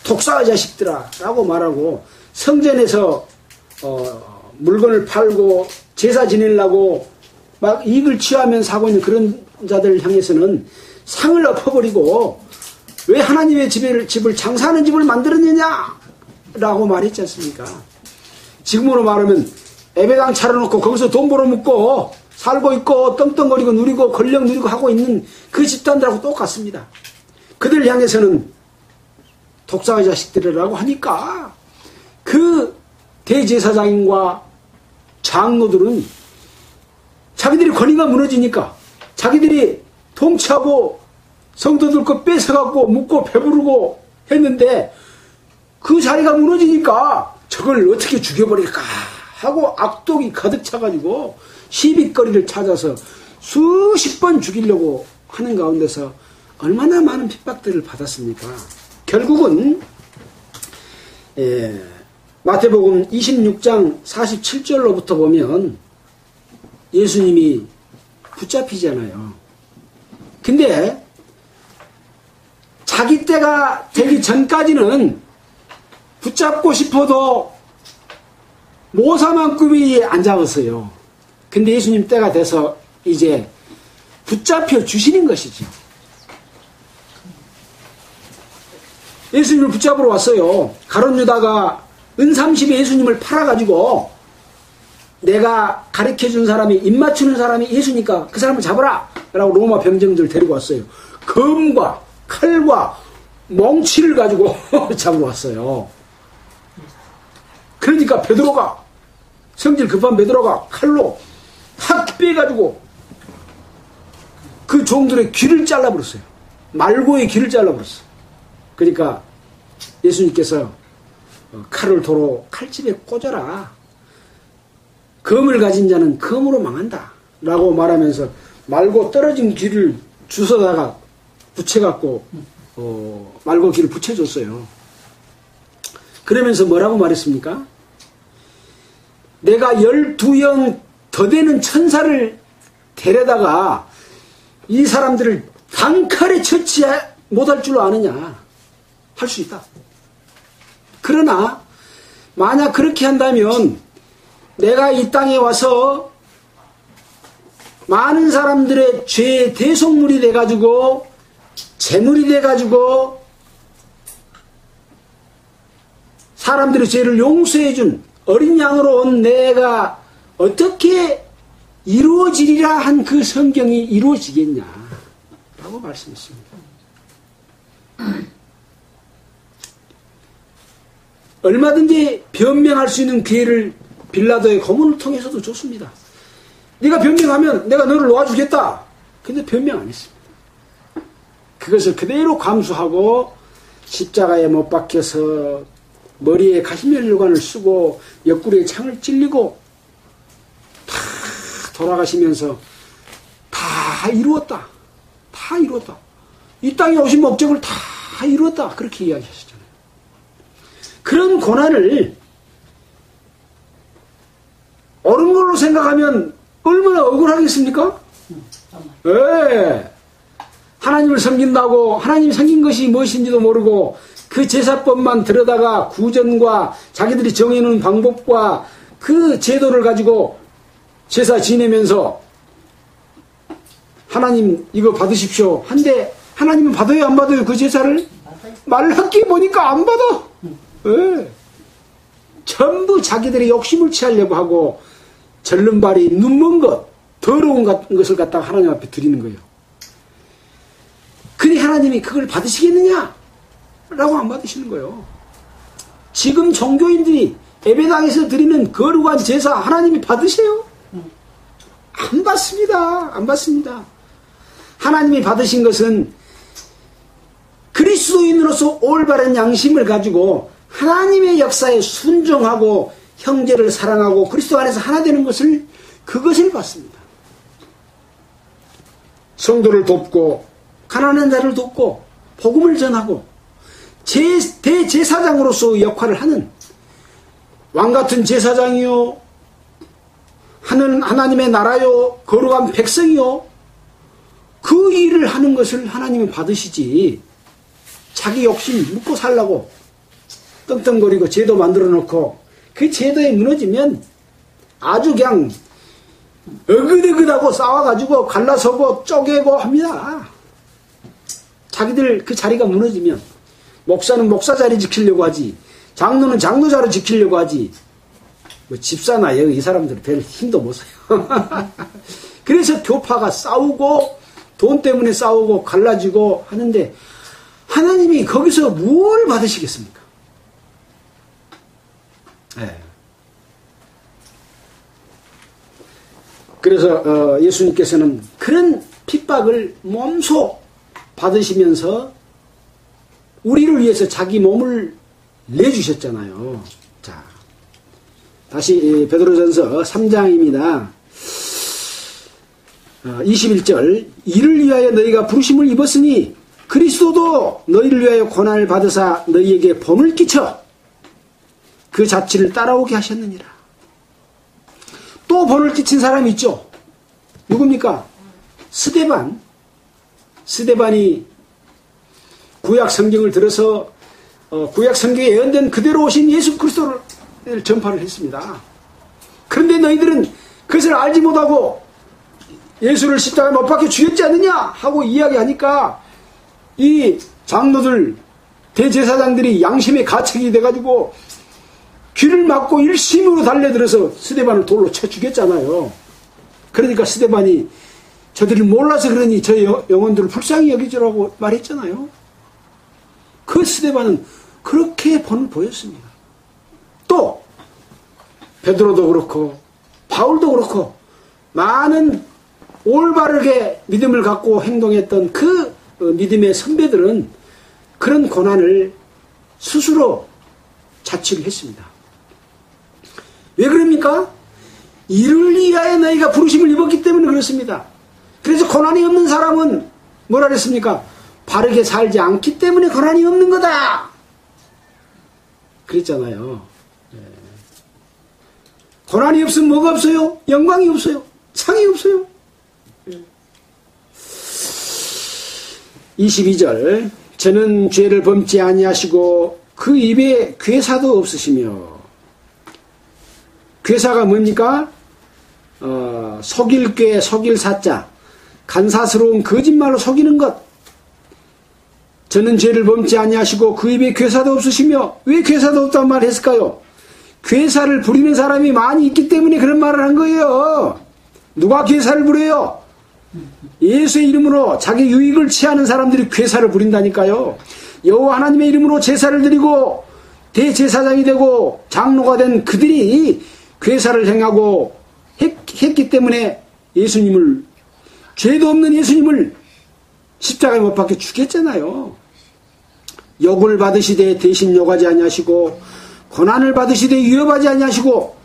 Speaker 1: 독사의 자식들아 라고 말하고, 성전에서 물건을 팔고 제사 지내려고 막 이익을 취하면서 하고 있는 그런 자들을 향해서는 상을 엎어버리고, 왜 하나님의 집을 장사하는 집을 만들었느냐 라고 말했지 않습니까? 지금으로 말하면 애배당 차려놓고 거기서 돈 벌어먹고 살고 있고 떵떵거리고 누리고 권력 누리고 하고 있는 그 집단들하고 똑같습니다. 그들을 향해서는 독사의 자식들이라고 하니까 그 대제사장과 장로들은 자기들이 권위가 무너지니까 자기들이 통치하고 성도들 거 뺏어갖고 묻고 배부르고 했는데, 그 자리가 무너지니까 저걸 어떻게 죽여버릴까 하고 악독이 가득 차가지고 시비거리를 찾아서 수십 번 죽이려고 하는 가운데서 얼마나 많은 핍박들을 받았습니까? 결국은 마태복음 26장 47절로부터 보면 예수님이 붙잡히잖아요. 근데 자기 때가 되기 전까지는 붙잡고 싶어도 모사만큼이 안 잡았어요. 근데 예수님 때가 돼서 이제 붙잡혀 주시는 것이죠. 예수님을 붙잡으러 왔어요. 가룟 유다가 은30에 예수님을 팔아가지고, 내가 가르쳐준 사람이, 입맞추는 사람이 예수니까 그 사람을 잡아라 라고 로마 병정들 데리고 왔어요. 검과 칼과 멍치를 가지고 잡으러 왔어요. 그러니까 베드로가, 성질 급한 베드로가 칼로 확 빼가지고 그 종들의 귀를 잘라버렸어요. 말고의 귀를 잘라버렸어요. 그러니까 예수님께서 칼을 도로 칼집에 꽂아라. 검을 가진 자는 검으로 망한다 라고 말하면서 말고 떨어진 귀를 주워다가 붙여갖고 말고 귀를 붙여줬어요. 그러면서 뭐라고 말했습니까? 내가 12영 더 되는 천사를 데려다가 이 사람들을 단칼에 처치 못할 줄 아느냐? 할 수 있다. 그러나 만약 그렇게 한다면 내가 이 땅에 와서 많은 사람들의 죄의 대속물이 돼가지고 제물이 돼가지고 사람들의 죄를 용서해준 어린 양으로 온 내가 어떻게 이루어지리라 한 그 성경이 이루어지겠냐 라고 말씀했습니다. 얼마든지 변명할 수 있는 기회를 빌라도의 고문을 통해서도 줬습니다. 네가 변명하면 내가 너를 놓아주겠다. 근데 변명 안 했습니다. 그것을 그대로 감수하고 십자가에 못 박혀서 머리에 가시면류관을 쓰고 옆구리에 창을 찔리고 다 돌아가시면서 다 이루었다. 다 이루었다. 이 땅에 오신 목적을 다 이루었다. 그렇게 이야기하셨잖아요. 그런 고난을 옳은 걸로 생각하면 얼마나 억울하겠습니까? 예. 하나님을 섬긴다고 하나님 섬긴 것이 무엇인지도 모르고 그 제사법만 들여다가 구전과 자기들이 정해놓은 방법과 그 제도를 가지고 제사 지내면서 하나님 이거 받으십시오 한데 하나님은 받아요 안 받아요 그 제사를? 말라기 보니까 안 받아. 예. 전부 자기들의 욕심을 취하려고 하고 절름발이 눈먼 것 더러운 것을 갖다가 하나님 앞에 드리는 거예요. 근데 하나님이 그걸 받으시겠느냐? 라고 안 받으시는 거예요. 지금 종교인들이 예배당에서 드리는 거룩한 제사 하나님이 받으세요? 안 받습니다. 안 받습니다. 하나님이 받으신 것은 그리스도인으로서 올바른 양심을 가지고 하나님의 역사에 순종하고 형제를 사랑하고 그리스도 안에서 하나 되는 것을 그것을 받습니다. 성도를 돕고 가난한 자를 돕고 복음을 전하고 대제사장으로서 역할을 하는 왕같은 제사장이요 하나님의 나라요 거룩한 백성이요 그 일을 하는 것을 하나님은 받으시지 자기 욕심 묻고 살라고 떵떵거리고 제도 만들어 놓고 그 제도에 무너지면 아주 그냥 어긋어긋하고 싸워가지고 갈라서고 쪼개고 합니다. 자기들 그 자리가 무너지면 목사는 목사 자리 지키려고 하지 장로는 장로 자리 지키려고 하지 뭐 집사나 여기 이 사람들은 별 힘도 못 써요. 그래서 교파가 싸우고 돈 때문에 싸우고 갈라지고 하는데 하나님이 거기서 뭘 받으시겠습니까? 네. 그래서 예수님께서는 그런 핍박을 몸소 받으시면서 우리를 위해서 자기 몸을 내주셨잖아요. 자, 다시 베드로전서 3장입니다. 21절 이를 위하여 너희가 부르심을 입었으니 그리스도도 너희를 위하여 고난을 받으사 너희에게 본을 끼쳐 그 자취를 따라오게 하셨느니라. 또 본을 끼친 사람이 있죠. 누굽니까? 스데반이 구약 성경을 들어서 구약 성경에 예언된 그대로 오신 예수 그리스도를 전파를 했습니다. 그런데 너희들은 그것을 알지 못하고 예수를 십자가에 못 박혀 죽였지 않느냐 하고 이야기하니까 이 장로들 대제사장들이 양심의 가책이 돼가지고 귀를 막고 일심으로 달려들어서 스데반을 돌로 쳐 죽였잖아요. 그러니까 스데반이 저들이 몰라서 그러니 저 영혼들을 불쌍히 여기주라고 말했잖아요. 그 스데반은 그렇게 본을 보였습니다. 또 베드로도 그렇고 바울도 그렇고 많은 올바르게 믿음을 갖고 행동했던 그 믿음의 선배들은 그런 고난을 스스로 자취를 했습니다. 왜 그럽니까? 이를 위하여 너희가 부르심을 입었기 때문에 그렇습니다. 그래서 고난이 없는 사람은 뭐라 그랬습니까? 바르게 살지 않기 때문에 고난이 없는 거다. 그랬잖아요. 고난이 없으면 뭐가 없어요? 영광이 없어요. 상이 없어요. 22절 저는 죄를 범치 아니하시고 그 입에 괴사도 없으시며 괴사가 뭡니까? 속일 꾀 속일 사자 간사스러운 거짓말로 속이는 것. 저는 죄를 범치 아니하시고 그 입에 괴사도 없으시며 왜 괴사도 없다는 말을 했을까요? 괴사를 부리는 사람이 많이 있기 때문에 그런 말을 한 거예요. 누가 괴사를 부려요? 예수의 이름으로 자기 유익을 취하는 사람들이 괴사를 부린다니까요. 여호와 하나님의 이름으로 제사를 드리고 대제사장이 되고 장로가 된 그들이 괴사를 행하고 했기 때문에 예수님을 죄도 없는 예수님을 십자가에 못 박혀 죽였잖아요. 욕을 받으시되 대신 욕하지 아니하시고 고난을 받으시되 위협하지 아니하시고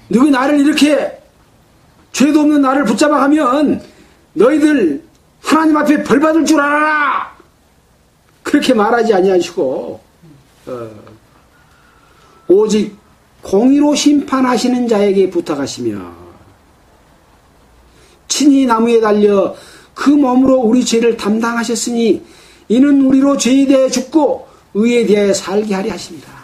Speaker 1: 너희 나를 이렇게 죄도 없는 나를 붙잡아 가면 너희들 하나님 앞에 벌 받을 줄 알아라. 그렇게 말하지 아니하시고 오직 공의로 심판하시는 자에게 부탁하시며 친히 나무에 달려 그 몸으로 우리 죄를 담당하셨으니 이는 우리로 죄에 대하여 죽고 의에 대하여 살게 하려 하십니다.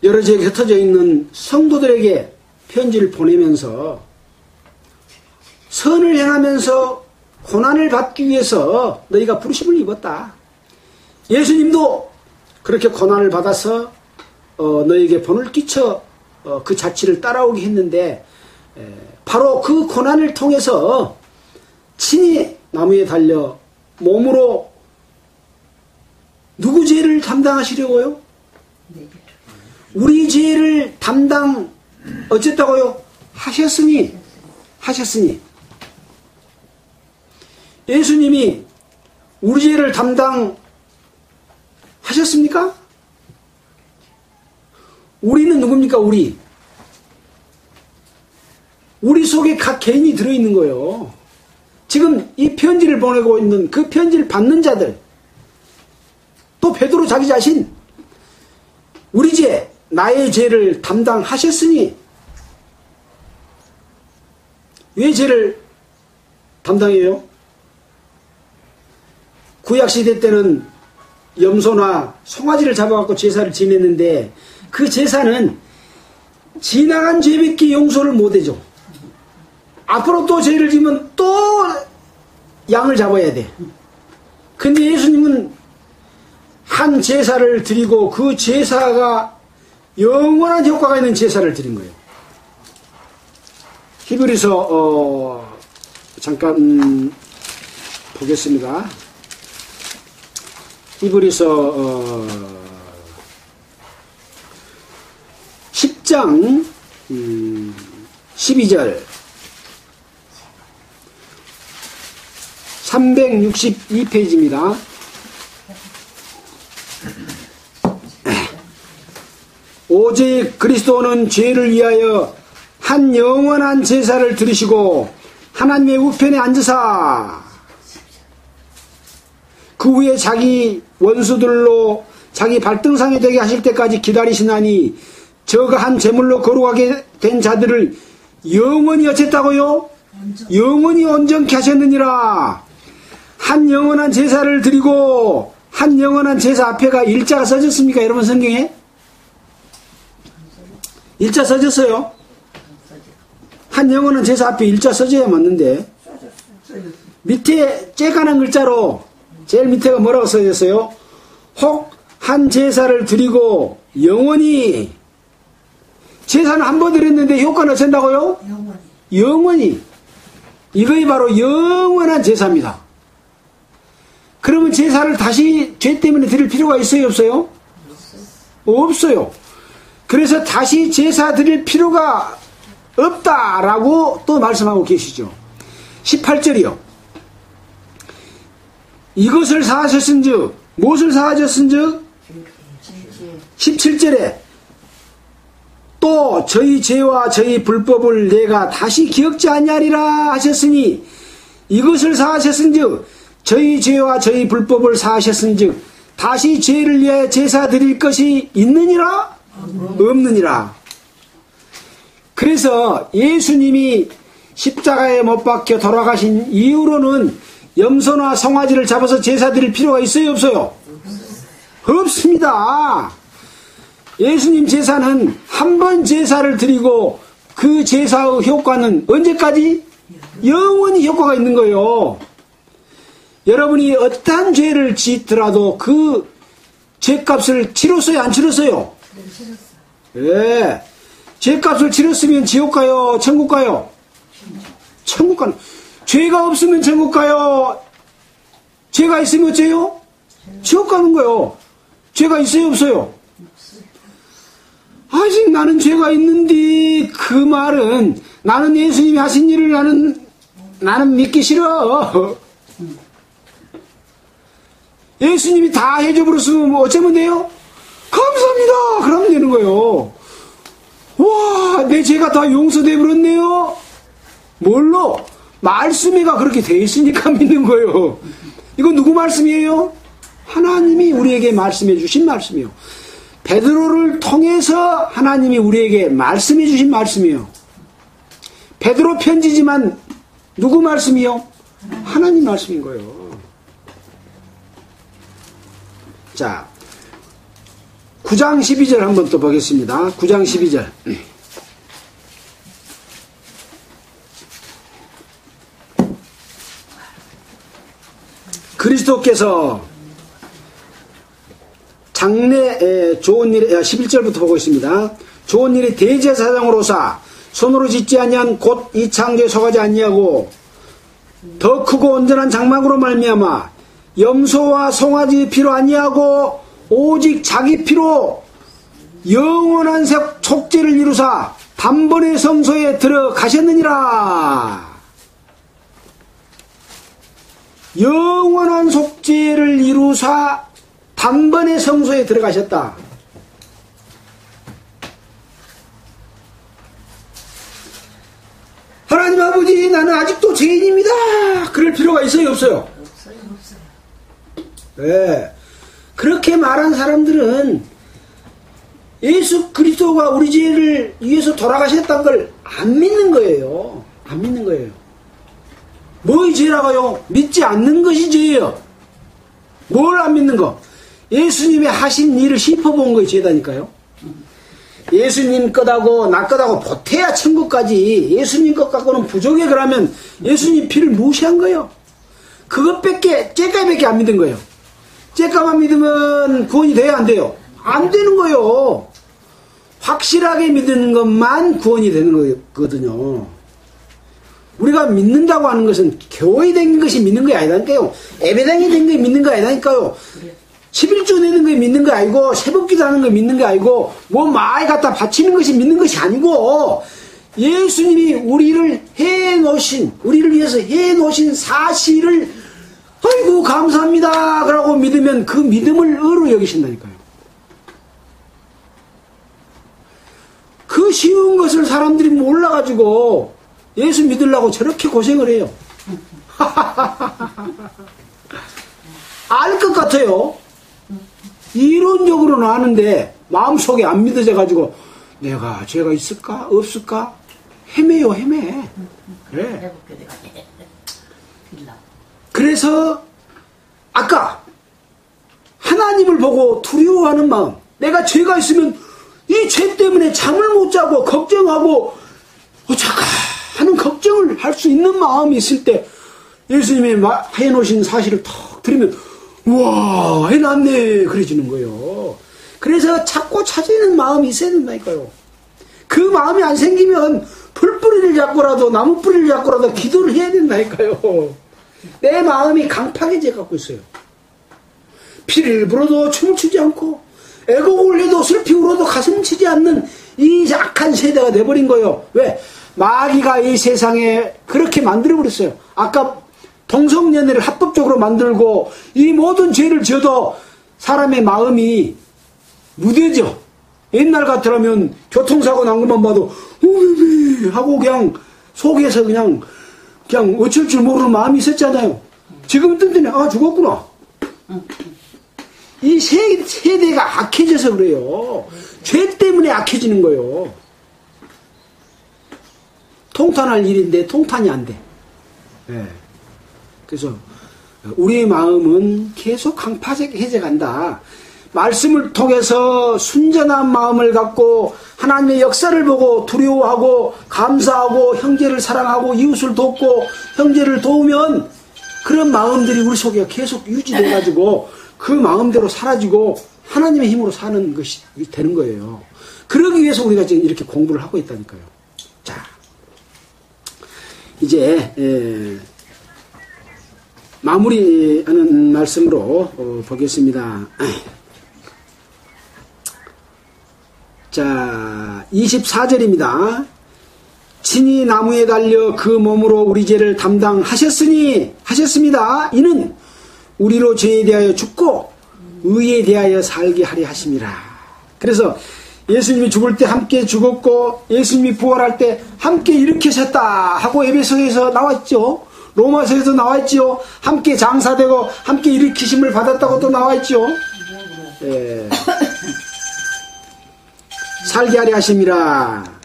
Speaker 1: 여러 지역에 흩어져 있는 성도들에게 편지를 보내면서 선을 행하면서 고난을 받기 위해서 너희가 부르심을 입었다. 예수님도 그렇게 고난을 받아서 너에게 본을 끼쳐 그 자취를 따라오게 했는데 바로 그 고난을 통해서 친히 나무에 달려 몸으로 누구 죄를 담당하시려고요? 우리 죄를 담당 어쨌다고요? 하셨으니 예수님이 우리 죄를 담당하셨습니까? 우리는 누굽니까? 우리 속에 각 개인이 들어있는 거예요. 지금 이 편지를 보내고 있는 그 편지를 받는 자들, 또 베드로 자기 자신, 우리 죄, 나의 죄를 담당하셨으니 왜 죄를 담당해요? 구약시대 때는 염소나 송아지를 잡아갖고 제사를 지냈는데 그 제사는 지나간 죄밖에 용서를 못해줘. 앞으로 또 죄를 지면 또 양을 잡아야 돼. 근데 예수님은 한 제사를 드리고 그 제사가 영원한 효과가 있는 제사를 드린 거예요. 히브리서 잠깐 보겠습니다. 히브리서 10장 12절 362페이지입니다. 오직 그리스도는 죄를 위하여 한 영원한 제사를 드리시고 하나님의 우편에 앉으사 그 후에 자기 원수들로 자기 발등상이 되게 하실 때까지 기다리시나니 저가 한 제물로 거룩하게 된 자들을 영원히 어쨌다고요? 영원히 온전케 하셨느니라. 한 영원한 제사를 드리고 한 영원한 제사 앞에가 일자가 써졌습니까? 여러분 성경에? 일자 써졌어요? 한 영원한 제사 앞에 일자 써져야 맞는데 밑에 쬐까는 글자로 제일 밑에가 뭐라고 써졌어요? 혹 한 제사를 드리고 영원히. 제사는 한 번 드렸는데 효과는 어쩐다고요? 영원히. 이것이 바로 영원한 제사입니다. 그러면 제사를 다시 죄 때문에 드릴 필요가 있어요? 없어요? 없어요. 그래서 다시 제사 드릴 필요가 없다라고 또 말씀하고 계시죠. 18절이요. 이것을 사하셨은즉 무엇을 사하셨은즉 17절에 또 저희 죄와 저희 불법을 내가 다시 기억지 아니하리라 하셨으니 이것을 사하셨은즉 저희 죄와 저희 불법을 사하셨은즉 다시 죄를 위하여 제사 드릴 것이 있느니라? 없느니라. 그래서 예수님이 십자가에 못 박혀 돌아가신 이후로는 염소나 송아지를 잡아서 제사 드릴 필요가 있어요? 없어요? 없습니다. 예수님 제사는 한 번 제사를 드리고 그 제사의 효과는 언제까지? 영원히 효과가 있는 거예요. 여러분이 어떠한 죄를 짓더라도 그 죄값을 치렀어요? 안 치렀어요? 예. 죄값을 치렀으면 지옥 가요? 천국 가요? 천국 가는. 죄가 없으면 천국 가요? 죄가 있으면 어째요? 지옥 가는 거요. 죄가 있어요? 없어요? 아직 나는 죄가 있는데 그 말은 나는 예수님이 하신 일을 나는 믿기 싫어. 예수님이 다 해줘버렸으면 뭐 어쩌면 돼요? 감사합니다. 그러면 되는 거예요. 와, 내 죄가 다 용서돼 버렸네요. 뭘로? 말씀에가 그렇게 돼 있으니까 믿는 거예요. 이건 누구 말씀이에요? 하나님이 우리에게 말씀해 주신 말씀이에요. 베드로를 통해서 하나님이 우리에게 말씀해 주신 말씀이에요. 베드로 편지지만 누구 말씀이요? 하나님 말씀인 거예요. 자, 9장 12절 한번 또 보겠습니다. 9장 12절. 그리스도께서 장래 좋은 일, 11절부터 보고 있습니다. 좋은 일이 대제사장으로사 손으로 짓지 아니한 곧 이 창조에 속하지 아니하고 더 크고 온전한 장막으로 말미암아 염소와 송아지 피로 아니하고 오직 자기 피로 영원한 속죄를 이루사 단번에 성소에 들어가셨느니라. 영원한 속죄를 이루사 단번에 성소에 들어가셨다. 하나님 아버지, 나는 아직도 죄인입니다. 그럴 필요가 있어요, 없어요? 없어요. 네. 그렇게 말한 사람들은 예수 그리스도가 우리 죄를 위해서 돌아가셨다는 걸 안 믿는 거예요. 안 믿는 거예요. 뭐의 죄라고요? 믿지 않는 것이 죄예요. 뭘 안 믿는 거? 예수님이 하신 일을 씹어본 것이 죄다니까요. 예수님 것하고 나 것하고 보태야 천국까지. 예수님 것 갖고는 부족해. 그러면 예수님 피를 무시한 거예요. 그것밖에, 쬐까밖에 안 믿은 거예요. 쬐까만 믿으면 구원이 돼야 안 돼요? 안 되는 거예요. 확실하게 믿는 것만 구원이 되는 거거든요. 우리가 믿는다고 하는 것은 교회 된 것이 믿는 게 아니라니까요. 예배당이 된 게 믿는 거 아니라니까요. 11조 내는 게 믿는 거 아니고, 새벽기도 하는 거 믿는 게 아니고, 뭐 많이 갖다 바치는 것이 믿는 것이 아니고, 예수님이 우리를 위해서 해놓으신 사실을, 아이고, 감사합니다. 그러고 믿으면 그 믿음을 의로 여기신다니까요. 그 쉬운 것을 사람들이 몰라가지고, 예수 믿으려고 저렇게 고생을 해요. 알 것 같아요. 이론적으로는 아는데 마음속에 안 믿어져가지고 내가 죄가 있을까 없을까 헤매요. 그래. 그래서 아까 하나님을 보고 두려워하는 마음, 내가 죄가 있으면 이 죄 때문에 잠을 못 자고 걱정하고 어쩌까 하는 걱정을 할 수 있는 마음이 있을 때 예수님이 해놓으신 사실을 턱 들으면 우와, 해놨네 그래지는 거예요. 그래서 찾고 찾는 마음이 있어야 된다니까요. 그 마음이 안 생기면 풀뿌리를 잡고라도 나무뿌리를 잡고라도 기도를 해야 된다니까요. 내 마음이 강팍해져 갖고 있어요. 피를 불어도 춤을 추지 않고 애곡을 해도 슬피 울어도 가슴 치지 않는 이 악한 세대가 돼버린 거예요. 왜? 마귀가 이 세상에 그렇게 만들어버렸어요. 아까 동성연애를 합법적으로 만들고 이 모든 죄를 지어도 사람의 마음이 무뎌져. 옛날 같으면 교통사고 난 것만 봐도 하고 그냥 속에서 그냥 어쩔 줄 모르는 마음이 있었잖아요. 지금 뜬뜬해. 아, 죽었구나. 이 세대가 악해져서 그래요. 죄 때문에 악해지는 거예요. 통탄할 일인데 통탄이 안 돼. 네. 그래서 우리의 마음은 계속 강팍해져 간다. 말씀을 통해서 순전한 마음을 갖고 하나님의 역사를 보고 두려워하고 감사하고 형제를 사랑하고 이웃을 돕고 형제를 도우면 그런 마음들이 우리 속에 계속 유지돼 가지고 그 마음대로 사라지고 하나님의 힘으로 사는 것이 되는 거예요. 그러기 위해서 우리가 지금 이렇게 공부를 하고 있다니까요. 자, 이제 마무리하는 말씀으로 보겠습니다. 자, 24절입니다. 친히 나무에 달려 그 몸으로 우리 죄를 하셨습니다. 이는 우리로 죄에 대하여 죽고 의에 대하여 살게 하려 하심이라. 그래서 예수님이 죽을 때 함께 죽었고 예수님이 부활할 때 함께 일으키셨다 하고 에베소에서 나왔죠. 로마서에서 나왔죠. 함께 장사되고 함께 일으키심을 받았다고 또 나왔죠. 예. 살게 하려 하심이라.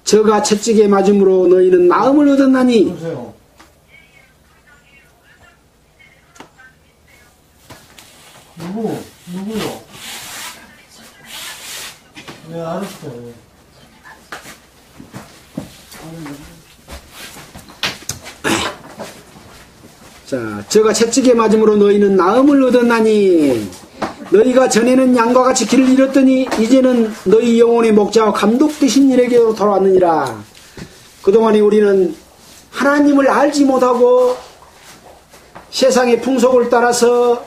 Speaker 1: 저가 채찍에 맞음으로 너희는 나음을 얻었나니.
Speaker 3: 누구요? 네, 알았어요.
Speaker 1: 자, 저가 채찍에 맞음으로 너희는 나음을 얻었나니. 너희가 전에는 양과 같이 길을 잃었더니 이제는 너희 영혼의 목자와 감독 되신 이에게로 돌아왔느니라. 그동안에 우리는 하나님을 알지 못하고 세상의 풍속을 따라서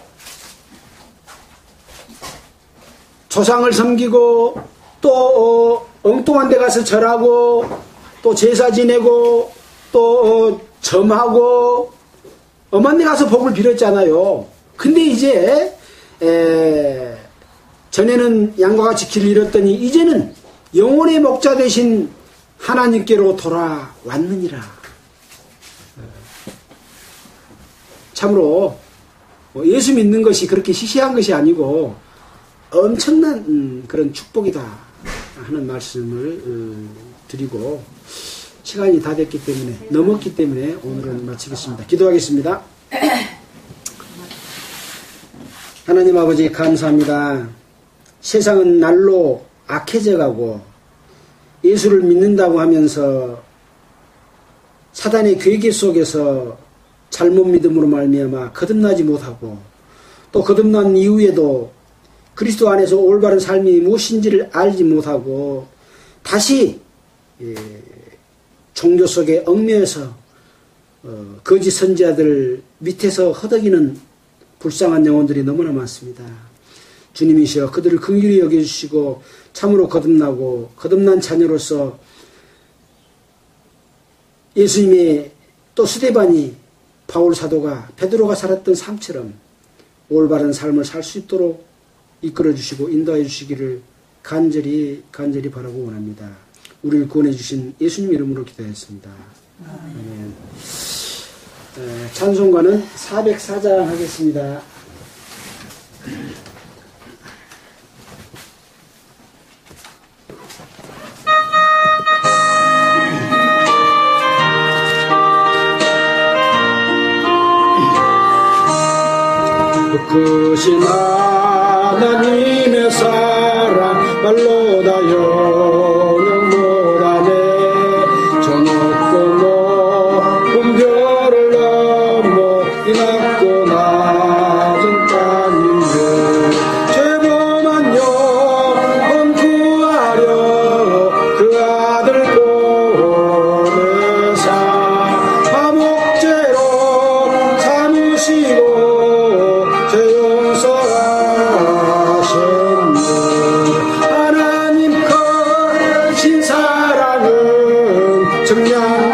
Speaker 1: 조상을 섬기고 또 엉뚱한 데 가서 절하고 또 제사 지내고 또 점하고 엄한 데 가서 복을 빌었잖아요. 근데 이제 전에는 양과 같이 길을 잃었더니 이제는 영혼의 목자 되신 하나님께로 돌아왔느니라. 참으로 예수 믿는 것이 그렇게 시시한 것이 아니고 엄청난 그런 축복이다 하는 말씀을 드리고 시간이 다 됐기 때문에 넘었기 때문에 오늘은 마치겠습니다. 기도하겠습니다. 하나님 아버지 감사합니다. 세상은 날로 악해져 가고 예수를 믿는다고 하면서 사단의 괴계 속에서 잘못 믿음으로 말미암아 거듭나지 못하고 또 거듭난 이후에도 그리스도 안에서 올바른 삶이 무엇인지를 알지 못하고 다시 종교 속에 얽매여서 거짓 선지자들 밑에서 허덕이는 불쌍한 영혼들이 너무나 많습니다. 주님이시여 그들을 긍휼히 여겨주시고 참으로 거듭나고 거듭난 자녀로서 예수님의 또 스데반이 바울 사도가 베드로가 살았던 삶처럼 올바른 삶을 살 수 있도록 이끌어 주시고 인도해 주시기를 간절히 바라고 원합니다. 우리를 구원해 주신 예수님 이름으로 기도했습니다. 아멘. 찬송가는 404장 하겠습니다. 크신 하나님의 사랑 말로 다 영영 못하네. 저 높고 높은 별을 넘어 이 낮고 낮은 땅인데 죄범한 영혼 구하려 그 아들 보내사 화목제로 삼으시고 용서하셨네. 하나님 크신 사랑은 정녕